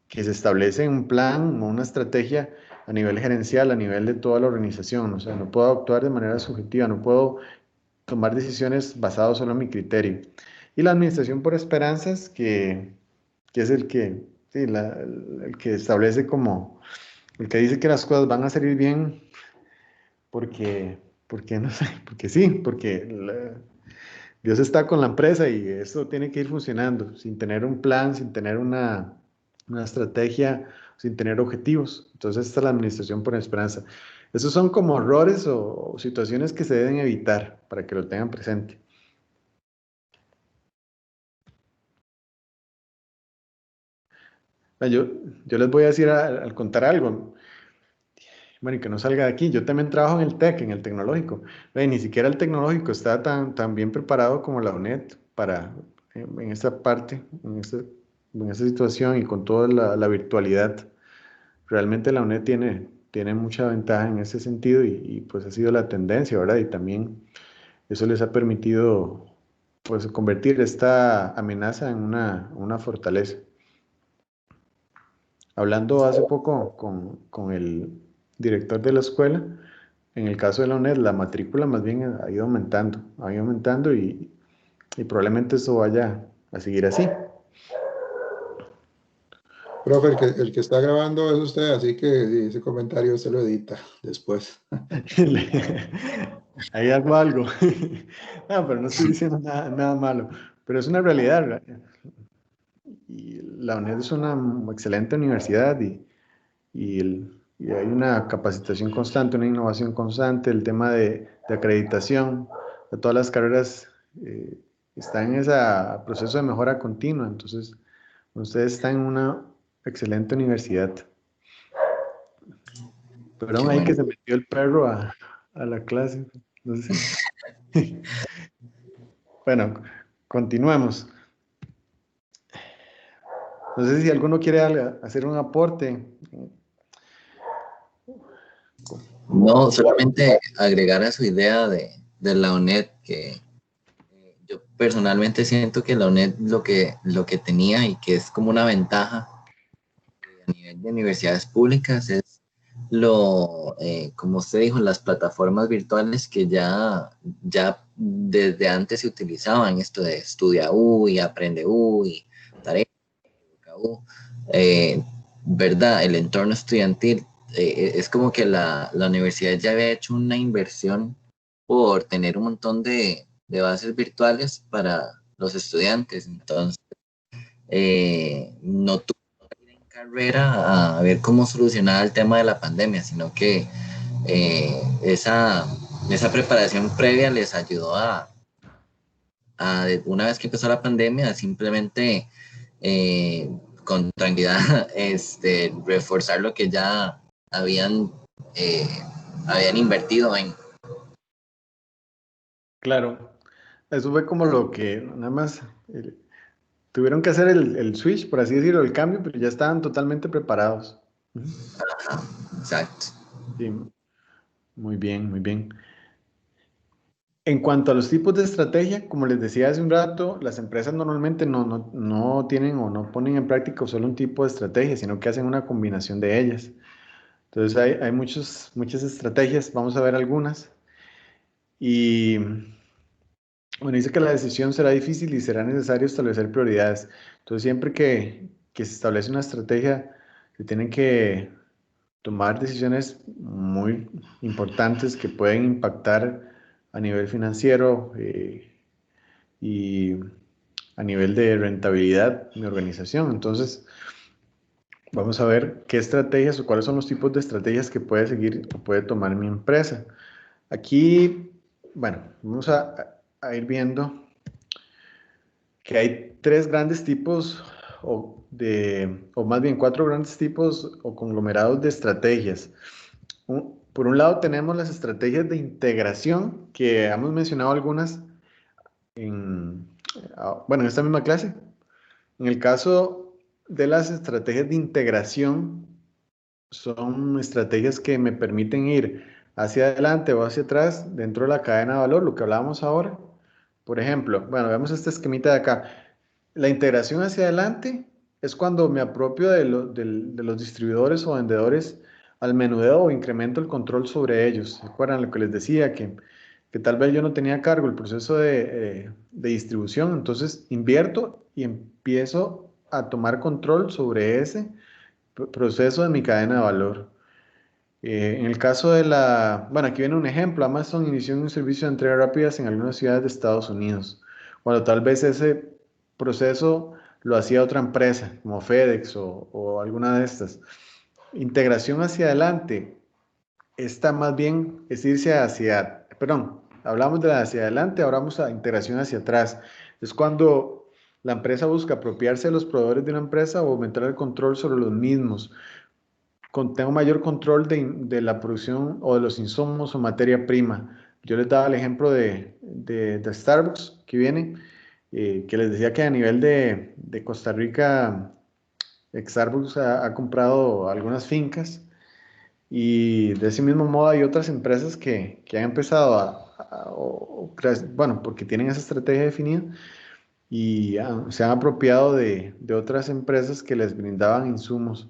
que se establece en un plan o una estrategia a nivel gerencial, a nivel de toda la organización. O sea, no puedo actuar de manera subjetiva, no puedo tomar decisiones basadas solo en mi criterio. Y la administración por esperanzas, que es sí, el que establece como, el que dice que las cosas van a salir bien porque no sé, porque sí, porque Dios está con la empresa y esto tiene que ir funcionando sin tener un plan, sin tener una estrategia, sin tener objetivos. Entonces, esta es la administración por esperanza. Esos son como errores o situaciones que se deben evitar para que lo tengan presente. Yo les voy a decir al contar algo. bueno, y que no salga de aquí. Yo también trabajo en el TEC, en el tecnológico. Ni siquiera el tecnológico está tan bien preparado como la UNED para, en esta parte, en esta situación y con toda la virtualidad. Realmente la UNED tiene mucha ventaja en ese sentido y pues ha sido la tendencia, ¿verdad? Y también eso les ha permitido pues convertir esta amenaza en una fortaleza. Hablando hace poco con el director de la escuela, en el caso de la UNED, la matrícula más bien ha ido aumentando y probablemente eso vaya a seguir así. Profe, el que está grabando es usted, así que sí, ese comentario se lo edita después. Ahí hago algo. No, pero no estoy diciendo nada malo. Pero es una realidad. Y la UNED es una excelente universidad y hay una capacitación constante, una innovación constante. El tema de acreditación de todas las carreras está en ese proceso de mejora continua. Entonces, ustedes están en una excelente universidad. Perdón, Qué ahí bueno. que se metió el perro a la clase. No sé. Bueno, continuemos. No sé si alguno quiere hacer un aporte. No, solamente agregar a su idea de la UNED, que yo personalmente siento que la UNED lo que tenía y que es como una ventaja a nivel de universidades públicas es como usted dijo, las plataformas virtuales que ya desde antes se utilizaban, esto de Estudia U y Aprende U y Tarea U, eh, ¿verdad? El entorno estudiantil, es como que la universidad ya había hecho una inversión por tener un montón de bases virtuales para los estudiantes, entonces no tuve que ir en carrera a ver cómo solucionar el tema de la pandemia, sino que esa preparación previa les ayudó una vez que empezó la pandemia, simplemente eh, con tranquilidad reforzar lo que ya habían, eh, habían invertido en. Claro, eso fue como lo que nada más tuvieron que hacer el switch, por así decirlo, el cambio, pero ya estaban totalmente preparados. Exacto. Sí, muy bien, muy bien. En cuanto a los tipos de estrategia, como les decía hace un rato, las empresas normalmente no tienen o no ponen en práctica solo un tipo de estrategia, sino que hacen una combinación de ellas. Entonces hay muchas estrategias, vamos a ver algunas. Y bueno, dice que la decisión será difícil y será necesario establecer prioridades. Entonces siempre que se establece una estrategia, se tienen que tomar decisiones muy importantes que pueden impactar a nivel financiero y a nivel de rentabilidad de mi organización. Entonces, vamos a ver qué estrategias o cuáles son los tipos de estrategias que puede seguir o puede tomar mi empresa. Aquí, bueno, vamos a ir viendo que hay tres grandes tipos o más bien cuatro grandes tipos o conglomerados de estrategias. Por un lado tenemos las estrategias de integración, que hemos mencionado algunas bueno, en esta misma clase. En el caso de las estrategias de integración, son estrategias que me permiten ir hacia adelante o hacia atrás dentro de la cadena de valor, lo que hablábamos ahora. Por ejemplo, bueno, vemos este esquemita de acá. La integración hacia adelante es cuando me apropio de los distribuidores o vendedores al menudeo o incremento el control sobre ellos. ¿Se acuerdan lo que les decía? Que tal vez yo no tenía a cargo el proceso de distribución, entonces invierto y empiezo a tomar control sobre ese proceso de mi cadena de valor. En el caso bueno, aquí viene un ejemplo. Amazon inició un servicio de entrega rápidas en algunas ciudades de Estados Unidos, cuando tal vez ese proceso lo hacía otra empresa, como FedEx o alguna de estas. Integración hacia adelante, esta más bien es irse perdón, hablamos de la hacia adelante, ahora vamos a integración hacia atrás. Es cuando la empresa busca apropiarse de los proveedores de una empresa o aumentar el control sobre los mismos. tengo mayor control de la producción o de los insumos o materia prima. Yo les daba el ejemplo de Starbucks que viene, que les decía que a nivel de Costa Rica, Starbucks ha comprado algunas fincas y de ese mismo modo hay otras empresas que han empezado bueno, porque tienen esa estrategia definida y se han apropiado de otras empresas que les brindaban insumos.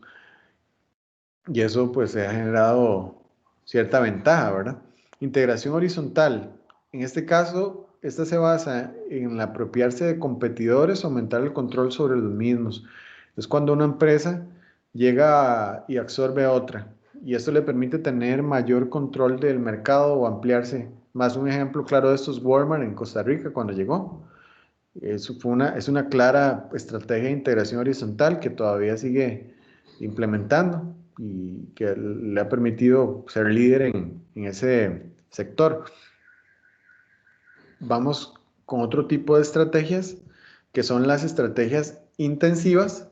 Y eso pues se ha generado cierta ventaja, ¿verdad? Integración horizontal. En este caso, esta se basa en el apropiarse de competidores, aumentar el control sobre los mismos. Es cuando una empresa llega y absorbe a otra. Y esto le permite tener mayor control del mercado o ampliarse. Más un ejemplo claro de esto es Walmart en Costa Rica cuando llegó. Es una clara estrategia de integración horizontal que todavía sigue implementando y que le ha permitido ser líder en ese sector. Vamos con otro tipo de estrategias, que son las estrategias intensivas,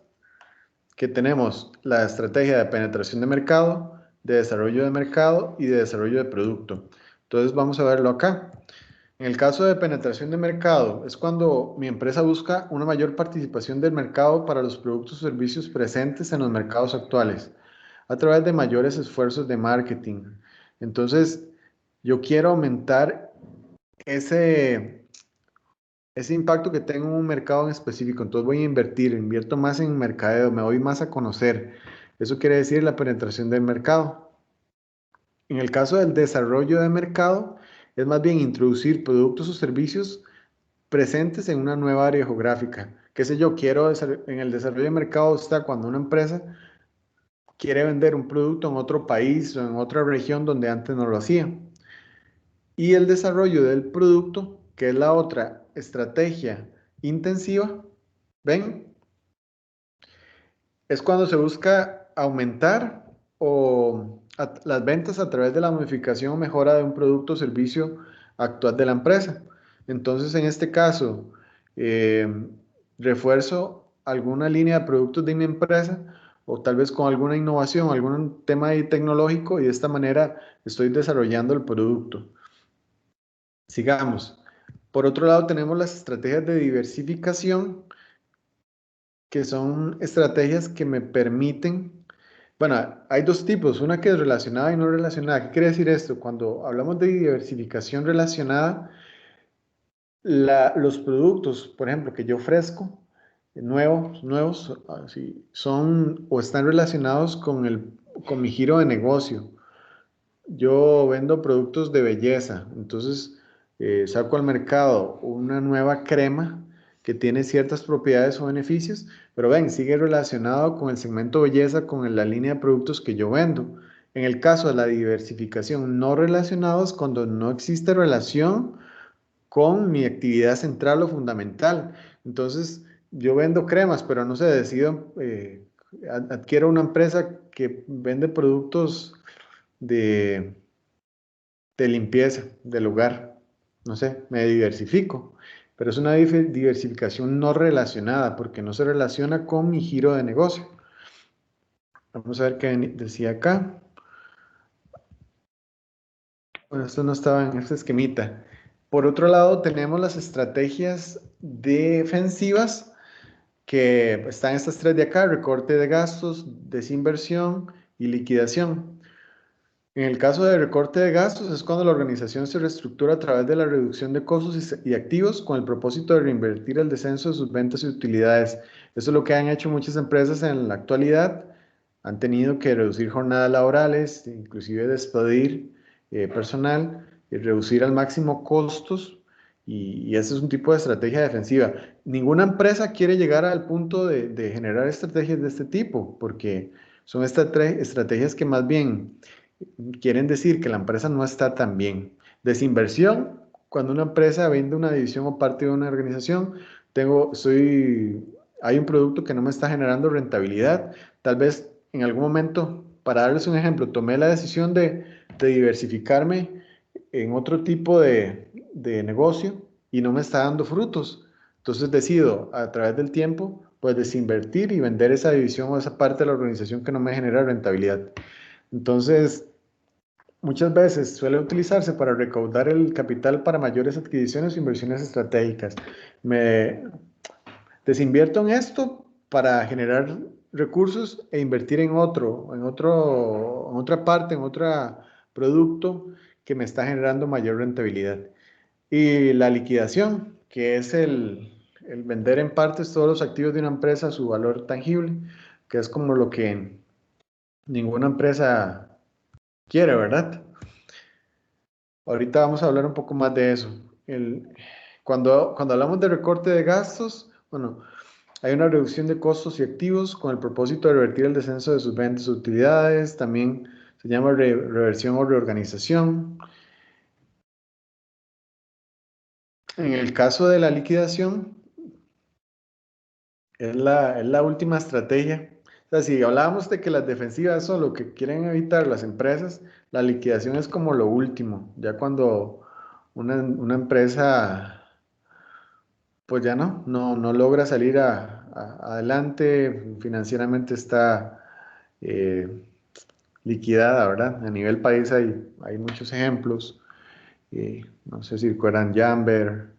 que tenemos la estrategia de penetración de mercado, de desarrollo de mercado y de desarrollo de producto. Entonces vamos a verlo acá. En el caso de penetración de mercado, es cuando mi empresa busca una mayor participación del mercado para los productos o servicios presentes en los mercados actuales, a través de mayores esfuerzos de marketing. Entonces, yo quiero aumentar ese impacto que tengo en un mercado en específico. Entonces voy a invierto más en mercadeo, me voy más a conocer. Eso quiere decir la penetración del mercado. En el caso del desarrollo de mercado, es más bien introducir productos o servicios presentes en una nueva área geográfica. Qué sé yo, en el desarrollo de mercado está cuando una empresa quiere vender un producto en otro país o en otra región donde antes no lo hacía. Y el desarrollo del producto, que es la otra estrategia intensiva, ¿ven? Es cuando se busca aumentar las ventas a través de la modificación o mejora de un producto o servicio actual de la empresa. Entonces, en este caso, eh, refuerzo alguna línea de productos de mi empresa o tal vez con alguna innovación, algún tema tecnológico y de esta manera estoy desarrollando el producto. Sigamos. Por otro lado, tenemos las estrategias de diversificación, que son estrategias que me permiten, bueno, hay dos tipos, una que es relacionada y no relacionada. ¿Qué quiere decir esto? Cuando hablamos de diversificación relacionada, los productos, por ejemplo, que yo ofrezco, nuevos, así, son o están relacionados con mi giro de negocio. Yo vendo productos de belleza, entonces saco al mercado una nueva crema que tiene ciertas propiedades o beneficios, pero ven, sigue relacionado con el segmento belleza, con la línea de productos que yo vendo. En el caso de la diversificación no relacionados, cuando no existe relación con mi actividad central o fundamental. Entonces, yo vendo cremas, pero no sé, decido, adquiero una empresa que vende productos de limpieza del hogar. No sé, me diversifico, pero es una diversificación no relacionada porque no se relaciona con mi giro de negocio. Vamos a ver qué decía acá. Bueno, esto no estaba en este esquemita. Por otro lado, tenemos las estrategias defensivas que están estas tres de acá: recorte de gastos, desinversión y liquidación. En el caso de recorte de gastos es cuando la organización se reestructura a través de la reducción de costos y activos con el propósito de reinvertir el descenso de sus ventas y utilidades. Eso es lo que han hecho muchas empresas en la actualidad. Han tenido que reducir jornadas laborales, inclusive despedir personal, y reducir al máximo costos, y ese es un tipo de estrategia defensiva. Ninguna empresa quiere llegar al punto de generar estrategias de este tipo, porque son estrategias que más bien quieren decir que la empresa no está tan bien. Desinversión, cuando una empresa vende una división o parte de una organización, hay un producto que no me está generando rentabilidad. Tal vez en algún momento, para darles un ejemplo, tomé la decisión de diversificarme en otro tipo de negocio y no me está dando frutos. Entonces decido a través del tiempo pues desinvertir y vender esa división o esa parte de la organización que no me genera rentabilidad. Entonces, muchas veces suele utilizarse para recaudar el capital para mayores adquisiciones o inversiones estratégicas. Me desinvierto en esto para generar recursos e invertir en otra parte, en otro producto que me está generando mayor rentabilidad. Y la liquidación, que es el vender en partes todos los activos de una empresa a su valor tangible, que es como lo que ninguna empresa quiere, ¿verdad? Ahorita vamos a hablar un poco más de eso. Cuando hablamos de recorte de gastos, bueno, hay una reducción de costos y activos con el propósito de revertir el descenso de sus ventas y utilidades. También se llama reversión o reorganización. En el caso de la liquidación, es la última estrategia. O sea, si hablábamos de que las defensivas son lo que quieren evitar las empresas, la liquidación es como lo último. Ya cuando una empresa pues ya no logra salir adelante, financieramente está liquidada, ¿verdad? A nivel país hay muchos ejemplos. No sé si recuerdan Jamber,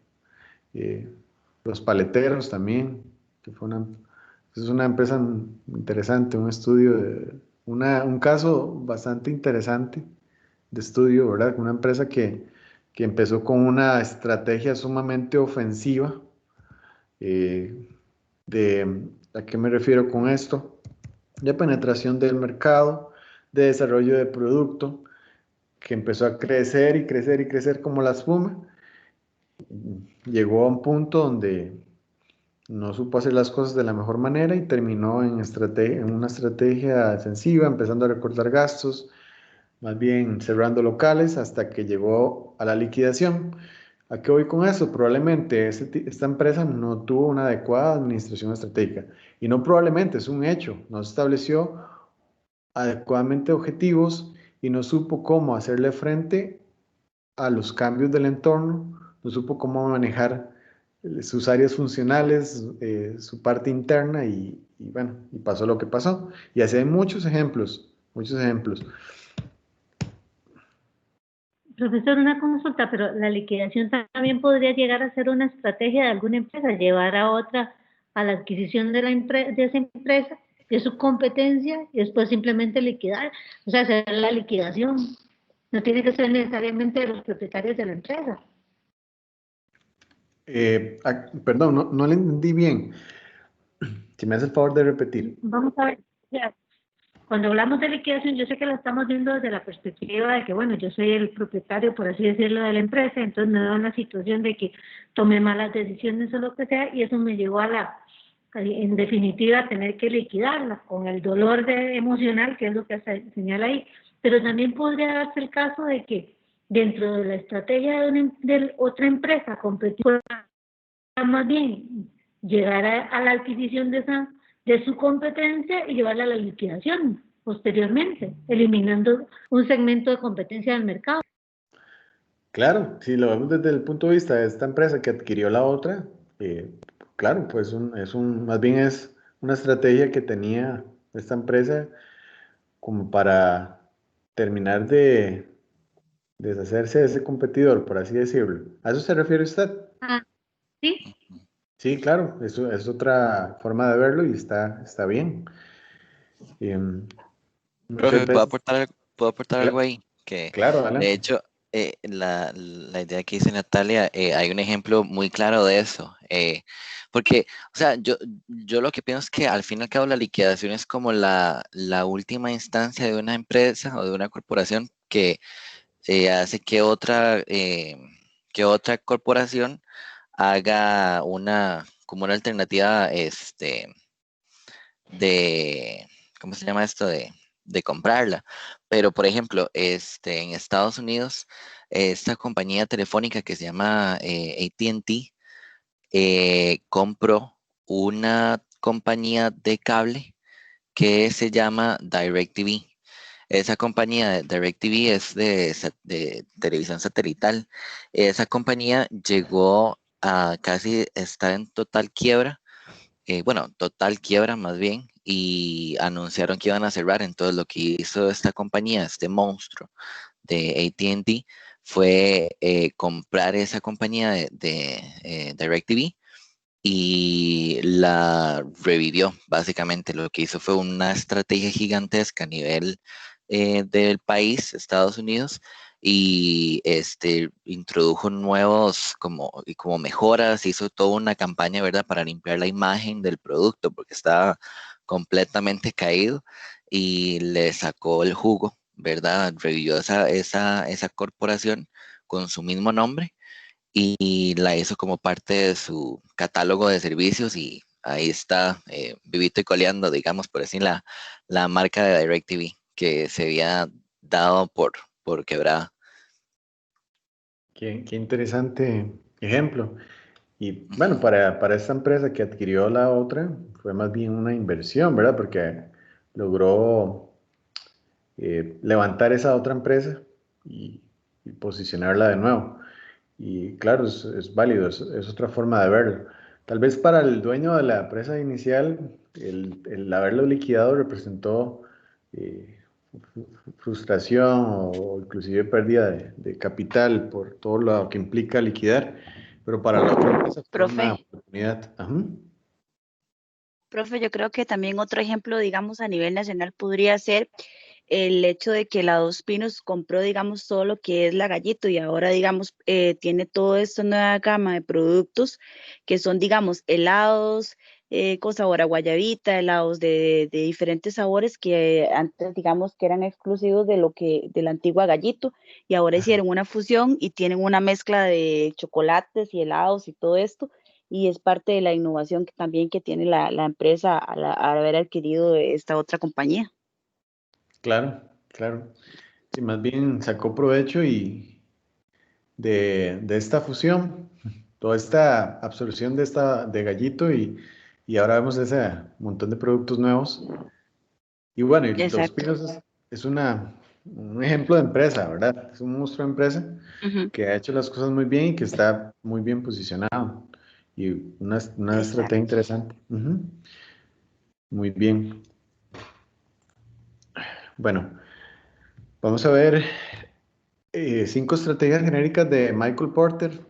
eh, los paleteros también, que es una empresa interesante, un estudio, un caso bastante interesante de estudio, ¿verdad? Una empresa que empezó con una estrategia sumamente ofensiva. ¿A qué me refiero con esto? De penetración del mercado, de desarrollo de producto, que empezó a crecer y crecer y crecer como la espuma. Llegó a un punto donde no supo hacer las cosas de la mejor manera y terminó en una estrategia defensiva, empezando a recortar gastos, más bien cerrando locales hasta que llegó a la liquidación. ¿A qué voy con eso? Probablemente esta empresa no tuvo una adecuada administración estratégica. Y no probablemente, es un hecho. No estableció adecuadamente objetivos y no supo cómo hacerle frente a los cambios del entorno, no supo cómo manejar sus áreas funcionales, su parte interna y bueno, y pasó lo que pasó. Y así hay muchos ejemplos, muchos ejemplos. Profesor, una consulta, pero la liquidación también podría llegar a ser una estrategia de alguna empresa, llevar a otra a la adquisición de esa empresa, de su competencia, y después simplemente liquidar, o sea, hacer la liquidación. No tiene que ser necesariamente de los propietarios de la empresa. Perdón, no le entendí bien. Si me hace el favor de repetir. Vamos a ver, ya, cuando hablamos de liquidación, yo sé que la estamos viendo desde la perspectiva de que, bueno, yo soy el propietario, por así decirlo, de la empresa, entonces me da una situación de que tomé malas decisiones o lo que sea, y eso me llevó en definitiva, a tener que liquidarla con el dolor emocional, que es lo que señala ahí. Pero también podría darse el caso de que dentro de la estrategia de otra empresa competidora, más bien llegar a la adquisición de su competencia y llevarla a la liquidación posteriormente, eliminando un segmento de competencia del mercado. Claro, si lo vemos desde el punto de vista de esta empresa que adquirió la otra, claro, pues más bien es una estrategia que tenía esta empresa como para terminar de deshacerse de ese competidor, por así decirlo. ¿A eso se refiere usted? Ah, sí. Sí, claro, eso es otra forma de verlo y está bien. Muchas Profe, veces, puedo aportar algo ahí? Que claro, de adelante. hecho, la idea que dice Natalia, hay un ejemplo muy claro de eso. Porque, o sea, yo lo que pienso es que al fin y al cabo la liquidación es como la última instancia de una empresa o de una corporación que hace que otra corporación haga como una alternativa de, ¿cómo se llama esto? De comprarla. Pero, por ejemplo, en Estados Unidos, esta compañía telefónica que se llama AT&T compró una compañía de cable que se llama DirecTV. Esa compañía de DirecTV es de televisión satelital. Esa compañía llegó a casi estar en total quiebra bueno, total quiebra más bien, y anunciaron que iban a cerrar. Entonces lo que hizo esta compañía, este monstruo de AT&T, fue comprar esa compañía de DirecTV y la revivió. Básicamente lo que hizo fue una estrategia gigantesca a nivel del país, Estados Unidos, y introdujo nuevos como mejoras, hizo toda una campaña, ¿verdad?, para limpiar la imagen del producto porque estaba completamente caído, y le sacó el jugo, ¿verdad? Revivió esa corporación con su mismo nombre y la hizo como parte de su catálogo de servicios, y ahí está, vivito y coleando, digamos, por decir, la marca de DirecTV que se había dado por quebrada. Qué interesante ejemplo. Y bueno, para esta empresa que adquirió la otra, fue más bien una inversión, ¿verdad? Porque logró levantar esa otra empresa y posicionarla de nuevo. Y claro, es válido, es otra forma de verlo. Tal vez para el dueño de la empresa inicial, el haberlo liquidado representó eh, frustración o inclusive pérdida de capital por todo lo que implica liquidar, pero para la otra empresa fue una Profe, oportunidad. Ajá. profe, yo creo que también otro ejemplo, digamos, a nivel nacional podría ser el hecho de que la Dos Pinos compró, digamos, todo lo que es la Gallito y ahora, digamos, tiene toda esta nueva gama de productos que son, digamos, helados, con sabor a guayabita, helados de diferentes sabores que antes, digamos, que eran exclusivos de la antigua Gallito y ahora hicieron una fusión y tienen una mezcla de chocolates y helados y todo esto. Y es parte de la innovación que también que tiene la empresa al haber adquirido esta otra compañía. Claro, claro. Sí, más bien sacó provecho de esta fusión, toda esta absorción de Gallito y ahora vemos ese montón de productos nuevos. Y bueno, y Dos Exacto. Pinos es un ejemplo de empresa, ¿verdad? Es un monstruo de empresa Ujú. que ha hecho las cosas muy bien y que está muy bien posicionado. Y una estrategia Exacto. interesante. Ujú. Muy bien. Bueno, vamos a ver 5 estrategias genéricas de Michael Porter.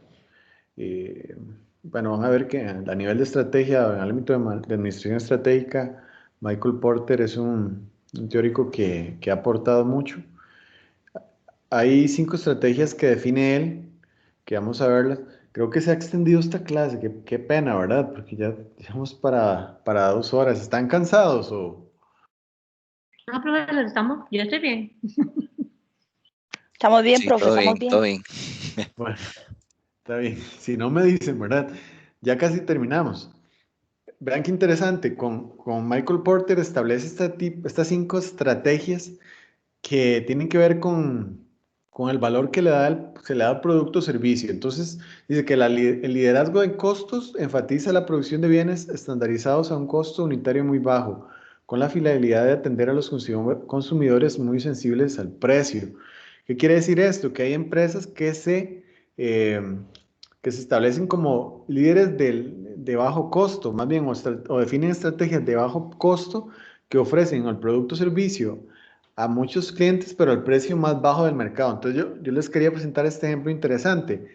Eh, bueno, van a ver que a nivel de estrategia, en el ámbito de administración estratégica, Michael Porter es un teórico que ha aportado mucho. Hay 5 estrategias que define él, que vamos a verlas. Creo que se ha extendido esta clase, qué pena, ¿verdad? Porque ya llevamos para 2 horas. ¿Están cansados o...? No, profesor, yo estoy bien. Estamos bien, Sí, profe, todo estamos bien, todo bien. bien. Bueno, está bien. Si no me dicen, ¿verdad? Ya casi terminamos. Vean qué interesante, con Michael Porter establece estas 5 estrategias que tienen que ver con el valor que se le da al producto o servicio. Entonces, dice que el liderazgo en costos enfatiza la producción de bienes estandarizados a un costo unitario muy bajo, con la finalidad de atender a los consumidores muy sensibles al precio. ¿Qué quiere decir esto? Que hay empresas eh, que se establecen como líderes de bajo costo, más bien, o definen estrategias de bajo costo que ofrecen el producto o servicio a muchos clientes, pero al precio más bajo del mercado. Entonces yo les quería presentar este ejemplo interesante.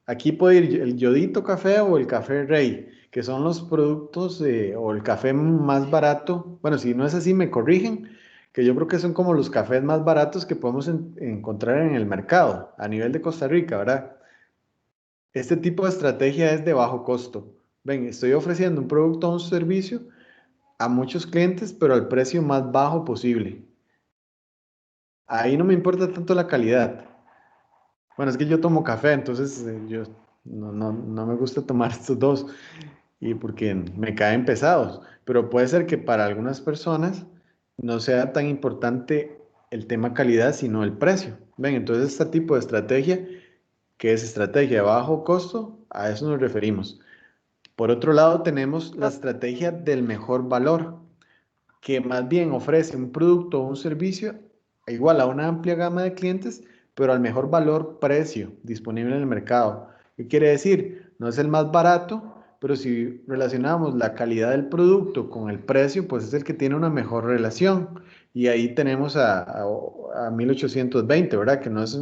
Aquí puede ir el Yodito Café o el Café Rey, que son los productos o el café más barato. Bueno, si no es así, me corrigen, que yo creo que son como los cafés más baratos que podemos encontrar en el mercado a nivel de Costa Rica, ¿verdad? Este tipo de estrategia es de bajo costo. Ven, estoy ofreciendo un producto o un servicio a muchos clientes, pero al precio más bajo posible. Ahí no me importa tanto la calidad. Bueno, es que yo tomo café, entonces yo no me gusta tomar estos dos y porque me caen pesados, pero puede ser que para algunas personas no sea tan importante el tema calidad, sino el precio. Ven, entonces este tipo de estrategia, que es estrategia de bajo costo, a eso nos referimos. Por otro lado, tenemos la Pro- estrategia del mejor valor, que más bien ofrece un producto o un servicio igual a una amplia gama de clientes, pero al mejor valor precio disponible en el mercado. ¿Qué quiere decir? No es el más barato, pero si relacionamos la calidad del producto con el precio, pues es el que tiene una mejor relación. Y ahí tenemos a 1820, ¿verdad? Que no es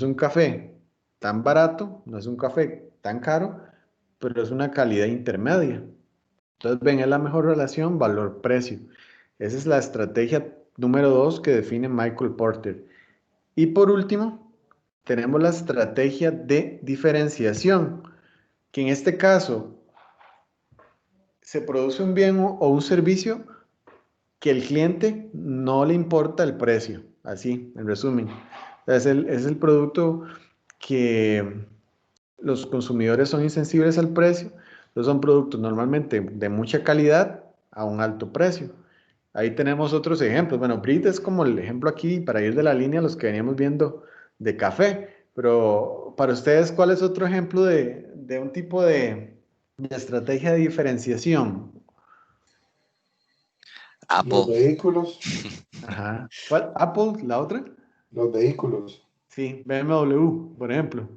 un café tan barato, no es un café tan caro, pero es una calidad intermedia. Entonces, ven, es la mejor relación valor-precio. Esa es la estrategia número 2 que define Michael Porter. Y por último, tenemos la estrategia de diferenciación, que en este caso se produce un bien o un servicio que el cliente no le importa el precio, así, en resumen. Es el producto que los consumidores son insensibles al precio, entonces son productos normalmente de mucha calidad a un alto precio. Ahí tenemos otros ejemplos. Bueno, Brit es como el ejemplo aquí para ir de la línea a los que veníamos viendo de café, pero para ustedes, ¿cuál es otro ejemplo de un tipo de estrategia de diferenciación? Los Apple. vehículos, Ajá. ¿Cuál? ¿Apple? ¿La otra? los vehículos. Sí, BMW, por ejemplo.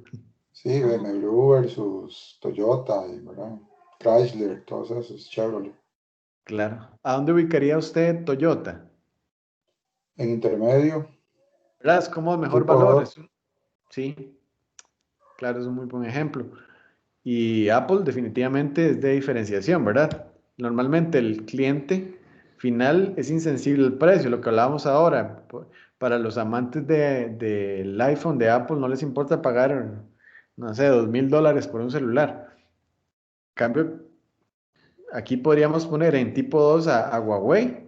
Sí, BMW versus Toyota, ¿verdad? Chrysler, todos esos, Chevrolet. Claro. ¿A dónde ubicaría usted Toyota? En intermedio, ¿Verdad? Es como mejor tipo valor. 2. Sí, claro, es un muy buen ejemplo. Y Apple definitivamente es de diferenciación, ¿verdad? Normalmente el cliente final es insensible al precio, lo que hablábamos ahora. Para los amantes del iPhone de Apple no les importa pagar, no sé, $2,000 por un celular. En cambio, aquí podríamos poner en tipo 2 a Huawei.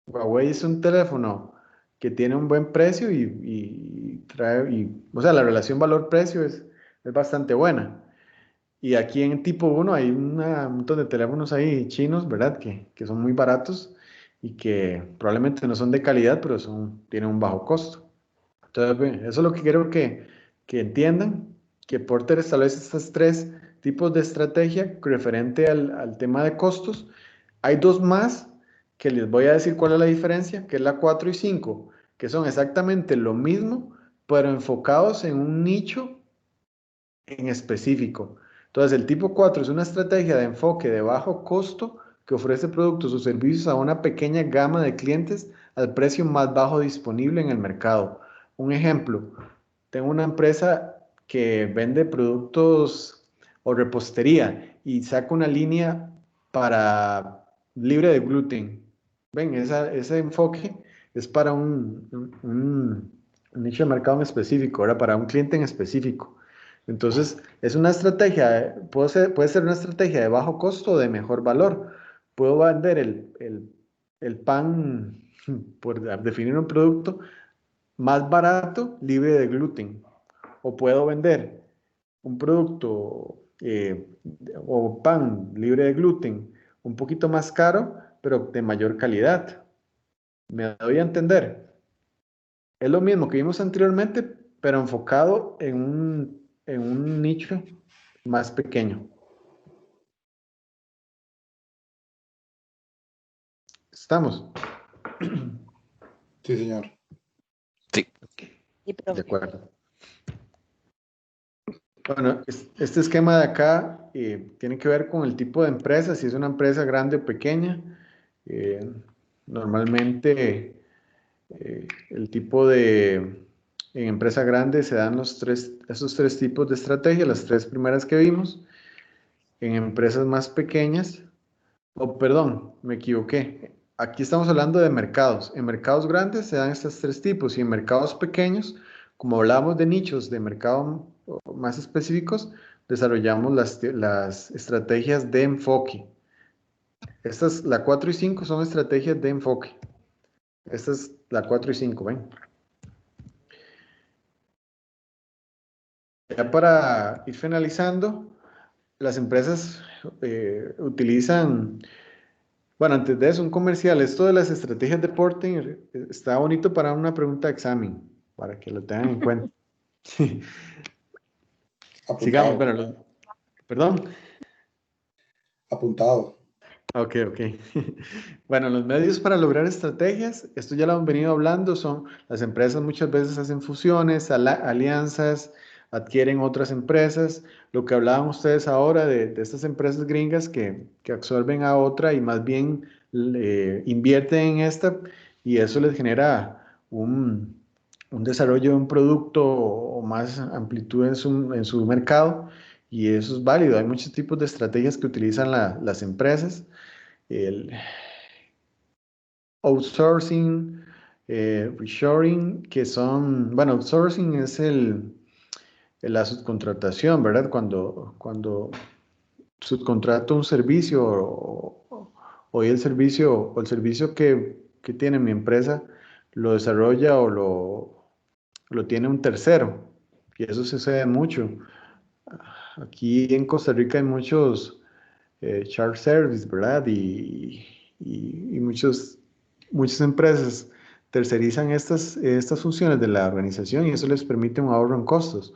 Huawei es un teléfono que tiene un buen precio y trae, o sea, la relación valor-precio es bastante buena. Y aquí en tipo 1 hay un montón de teléfonos ahí chinos, ¿verdad? Que son muy baratos y que probablemente no son de calidad, pero tienen un bajo costo. Entonces, eso es lo que quiero que entiendan, que Porter establece estos tres tipos de estrategia referente al tema de costos. Hay dos más que les voy a decir cuál es la diferencia, que es la 4 y 5, que son exactamente lo mismo, pero enfocados en un nicho en específico. Entonces, el tipo 4 es una estrategia de enfoque de bajo costo que ofrece productos o servicios a una pequeña gama de clientes al precio más bajo disponible en el mercado. Un ejemplo, tengo una empresa que vende productos o repostería y saca una línea para libre de gluten. Ven, ese enfoque es para un nicho de mercado en específico, ahora para un cliente en específico. Entonces, es una estrategia, puede ser una estrategia de bajo costo o de mejor valor. Puedo vender el pan, por definir un producto, más barato, libre de gluten. O puedo vender un producto o pan libre de gluten un poquito más caro, pero de mayor calidad. ¿Me doy a entender? Es lo mismo que vimos anteriormente, pero enfocado en un nicho más pequeño. ¿Estamos? Sí, señor. Sí. Y De profe, acuerdo. Bueno, este esquema de acá tiene que ver con el tipo de empresa, si es una empresa grande o pequeña. Eh, Normalmente el tipo en empresa grande se dan esos tres tipos de estrategia, las tres primeras que vimos. En empresas más pequeñas, perdón, me equivoqué. Aquí estamos hablando de mercados. En mercados grandes se dan estos tres tipos y en mercados pequeños, como hablamos de nichos de mercado más específicos, desarrollamos las estrategias de enfoque. La 4 y 5 son estrategias de enfoque. Esta es la 4 y 5, ¿ven? Ya para ir finalizando, las empresas utilizan, bueno, antes de eso, un comercial. Esto de las estrategias de porting está bonito para una pregunta de examen, para que lo tengan en cuenta. Sigamos, Apuntado. bueno, perdón. Apuntado. Ok, ok. Bueno, los medios para lograr estrategias, esto ya lo han venido hablando, son las empresas muchas veces hacen fusiones, alianzas, adquieren otras empresas, lo que hablaban ustedes ahora de estas empresas gringas que absorben a otra y más bien invierten en esta y eso les genera un desarrollo de un producto o más amplitud en su mercado y eso es válido. Hay muchos tipos de estrategias que utilizan las empresas. El outsourcing, reshoring, que son, bueno, outsourcing es la subcontratación, ¿verdad? Cuando subcontrato un servicio o el servicio que tiene mi empresa lo desarrolla o lo tiene un tercero. Y eso sucede mucho. Aquí en Costa Rica hay muchos shared service, ¿verdad? Y muchas empresas tercerizan estas funciones de la organización y eso les permite un ahorro en costos.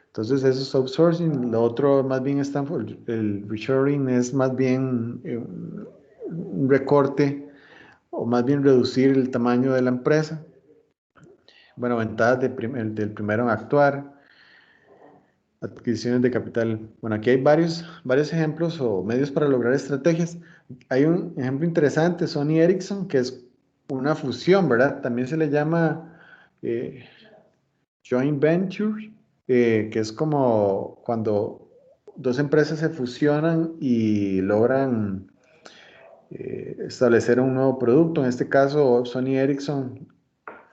Entonces, eso es outsourcing. Lo otro más bien está, el reshoring es más bien un recorte o más bien reducir el tamaño de la empresa. Bueno, ventajas del primero en actuar, adquisiciones de capital. Bueno, aquí hay varios ejemplos o medios para lograr estrategias. Hay un ejemplo interesante, Sony Ericsson, que es una fusión, ¿verdad? También se le llama eh, joint venture, que es como cuando dos empresas se fusionan y logran establecer un nuevo producto. En este caso, Sony Ericsson,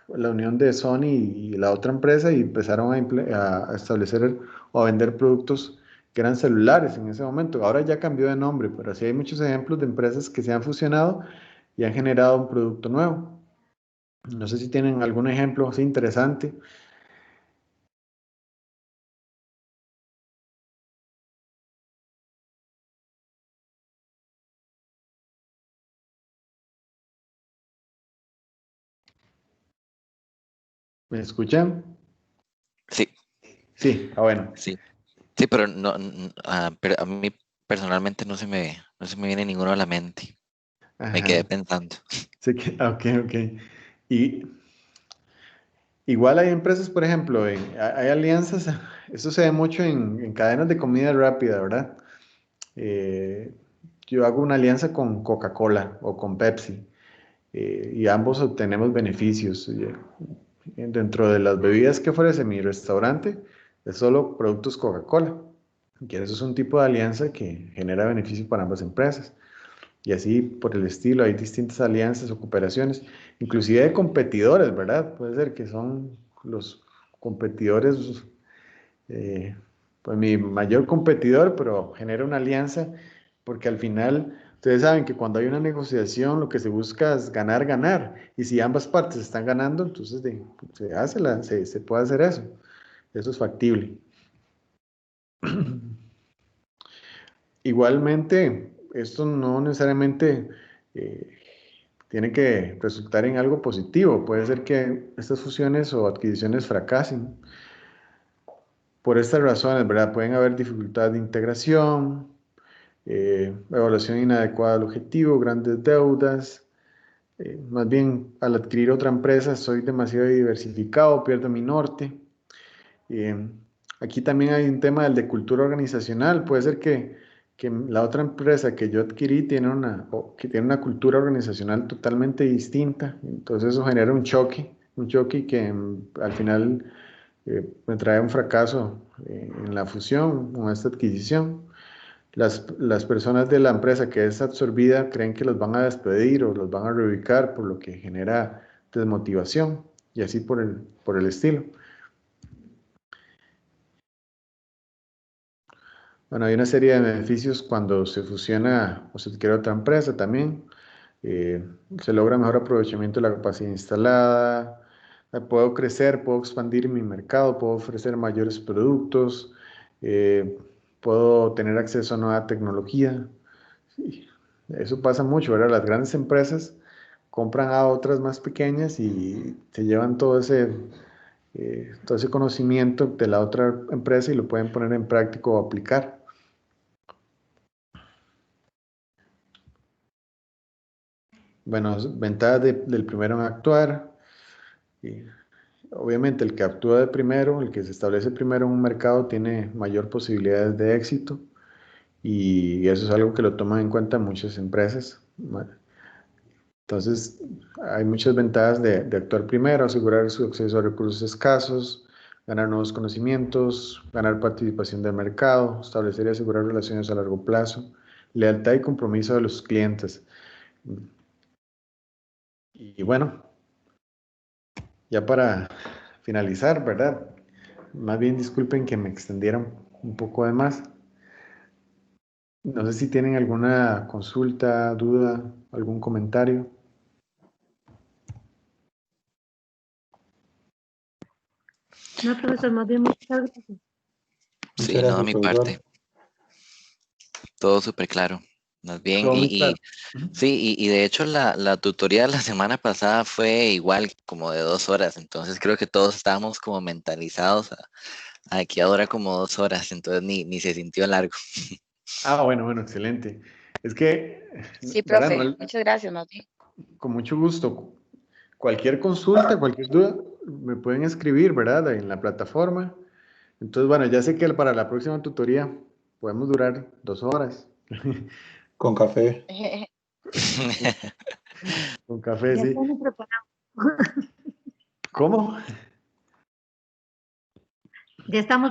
la unión de Sony y la otra empresa y empezaron a establecer o a vender productos que eran celulares en ese momento. Ahora ya cambió de nombre, pero sí hay muchos ejemplos de empresas que se han fusionado y han generado un producto nuevo. No sé si tienen algún ejemplo así interesante. ¿Me escuchan? Sí, Sí, bueno. sí, sí, pero pero a mí personalmente no se me viene ninguno a la mente. Me quedé Ajá. pensando. Sí que, ok, ok. Y igual hay empresas, por ejemplo, hay alianzas, eso se ve mucho en cadenas de comida rápida, ¿verdad? Eh, yo hago una alianza con Coca-Cola o con Pepsi y ambos obtenemos beneficios. Dentro de las bebidas que ofrece mi restaurante, es solo productos Coca-Cola. Que eso es un tipo de alianza que genera beneficio para ambas empresas. Y así por el estilo, hay distintas alianzas o cooperaciones, inclusive de competidores, ¿verdad? Puede ser que son los competidores, eh, pues mi mayor competidor, pero genera una alianza, porque al final, ustedes saben que cuando hay una negociación, lo que se busca es ganar, ganar, y si ambas partes están ganando, entonces se puede hacer eso es factible. Igualmente, esto no necesariamente eh, tiene que resultar en algo positivo. Puede ser que estas fusiones o adquisiciones fracasen. Por estas razones, ¿verdad? Pueden haber dificultades de integración, evaluación inadecuada del objetivo, grandes deudas. Más bien, al adquirir otra empresa, soy demasiado diversificado, pierdo mi norte. Eh, Aquí también hay un tema del de cultura organizacional. Puede ser que la otra empresa que yo adquirí que tiene una cultura organizacional totalmente distinta. Entonces eso genera un choque que al final me trae un fracaso en la fusión o esta adquisición. Las personas de la empresa que es absorbida creen que los van a despedir o los van a reubicar, por lo que genera desmotivación y así por el estilo. Bueno, hay una serie de beneficios cuando se fusiona o se adquiere otra empresa también. Eh, Se logra mejor aprovechamiento de la capacidad instalada. Puedo crecer, puedo expandir mi mercado, puedo ofrecer mayores productos, eh, puedo tener acceso a nueva tecnología. Sí, eso pasa mucho, ¿verdad? Las grandes empresas compran a otras más pequeñas y se llevan todo ese conocimiento de la otra empresa y lo pueden poner en práctica o aplicar. Bueno, ventajas del primero en actuar. Y obviamente el que actúa de primero, el que se establece primero en un mercado tiene mayor posibilidades de éxito y eso es algo que lo toman en cuenta muchas empresas. Entonces, hay muchas ventajas de actuar primero, asegurar su acceso a recursos escasos, ganar nuevos conocimientos, ganar participación del mercado, establecer y asegurar relaciones a largo plazo, lealtad y compromiso de los clientes. Y bueno, ya para finalizar, ¿verdad? Más bien disculpen que me extendieron un poco de más. No sé si tienen alguna consulta, duda, algún comentario. No, profesor, más bien muchas gracias. Muchas Sí, no, a gracias, mi profesor. parte, todo súper claro. Más bien, Todo muy claro. sí, y de hecho la tutoría la semana pasada fue igual, como de 2 horas, entonces creo que todos estábamos como mentalizados a que ahora como 2 horas, entonces ni se sintió largo. Ah, bueno, excelente. Es que, Sí, ¿verdad? profe, muchas gracias, más bien. Con mucho gusto. Cualquier consulta, cualquier duda, me pueden escribir, ¿verdad? En la plataforma. Entonces, bueno, ya sé que para la próxima tutoría podemos durar 2 horas. Con café. Con café, Ya sí. estamos preparados. ¿Cómo? Ya estamos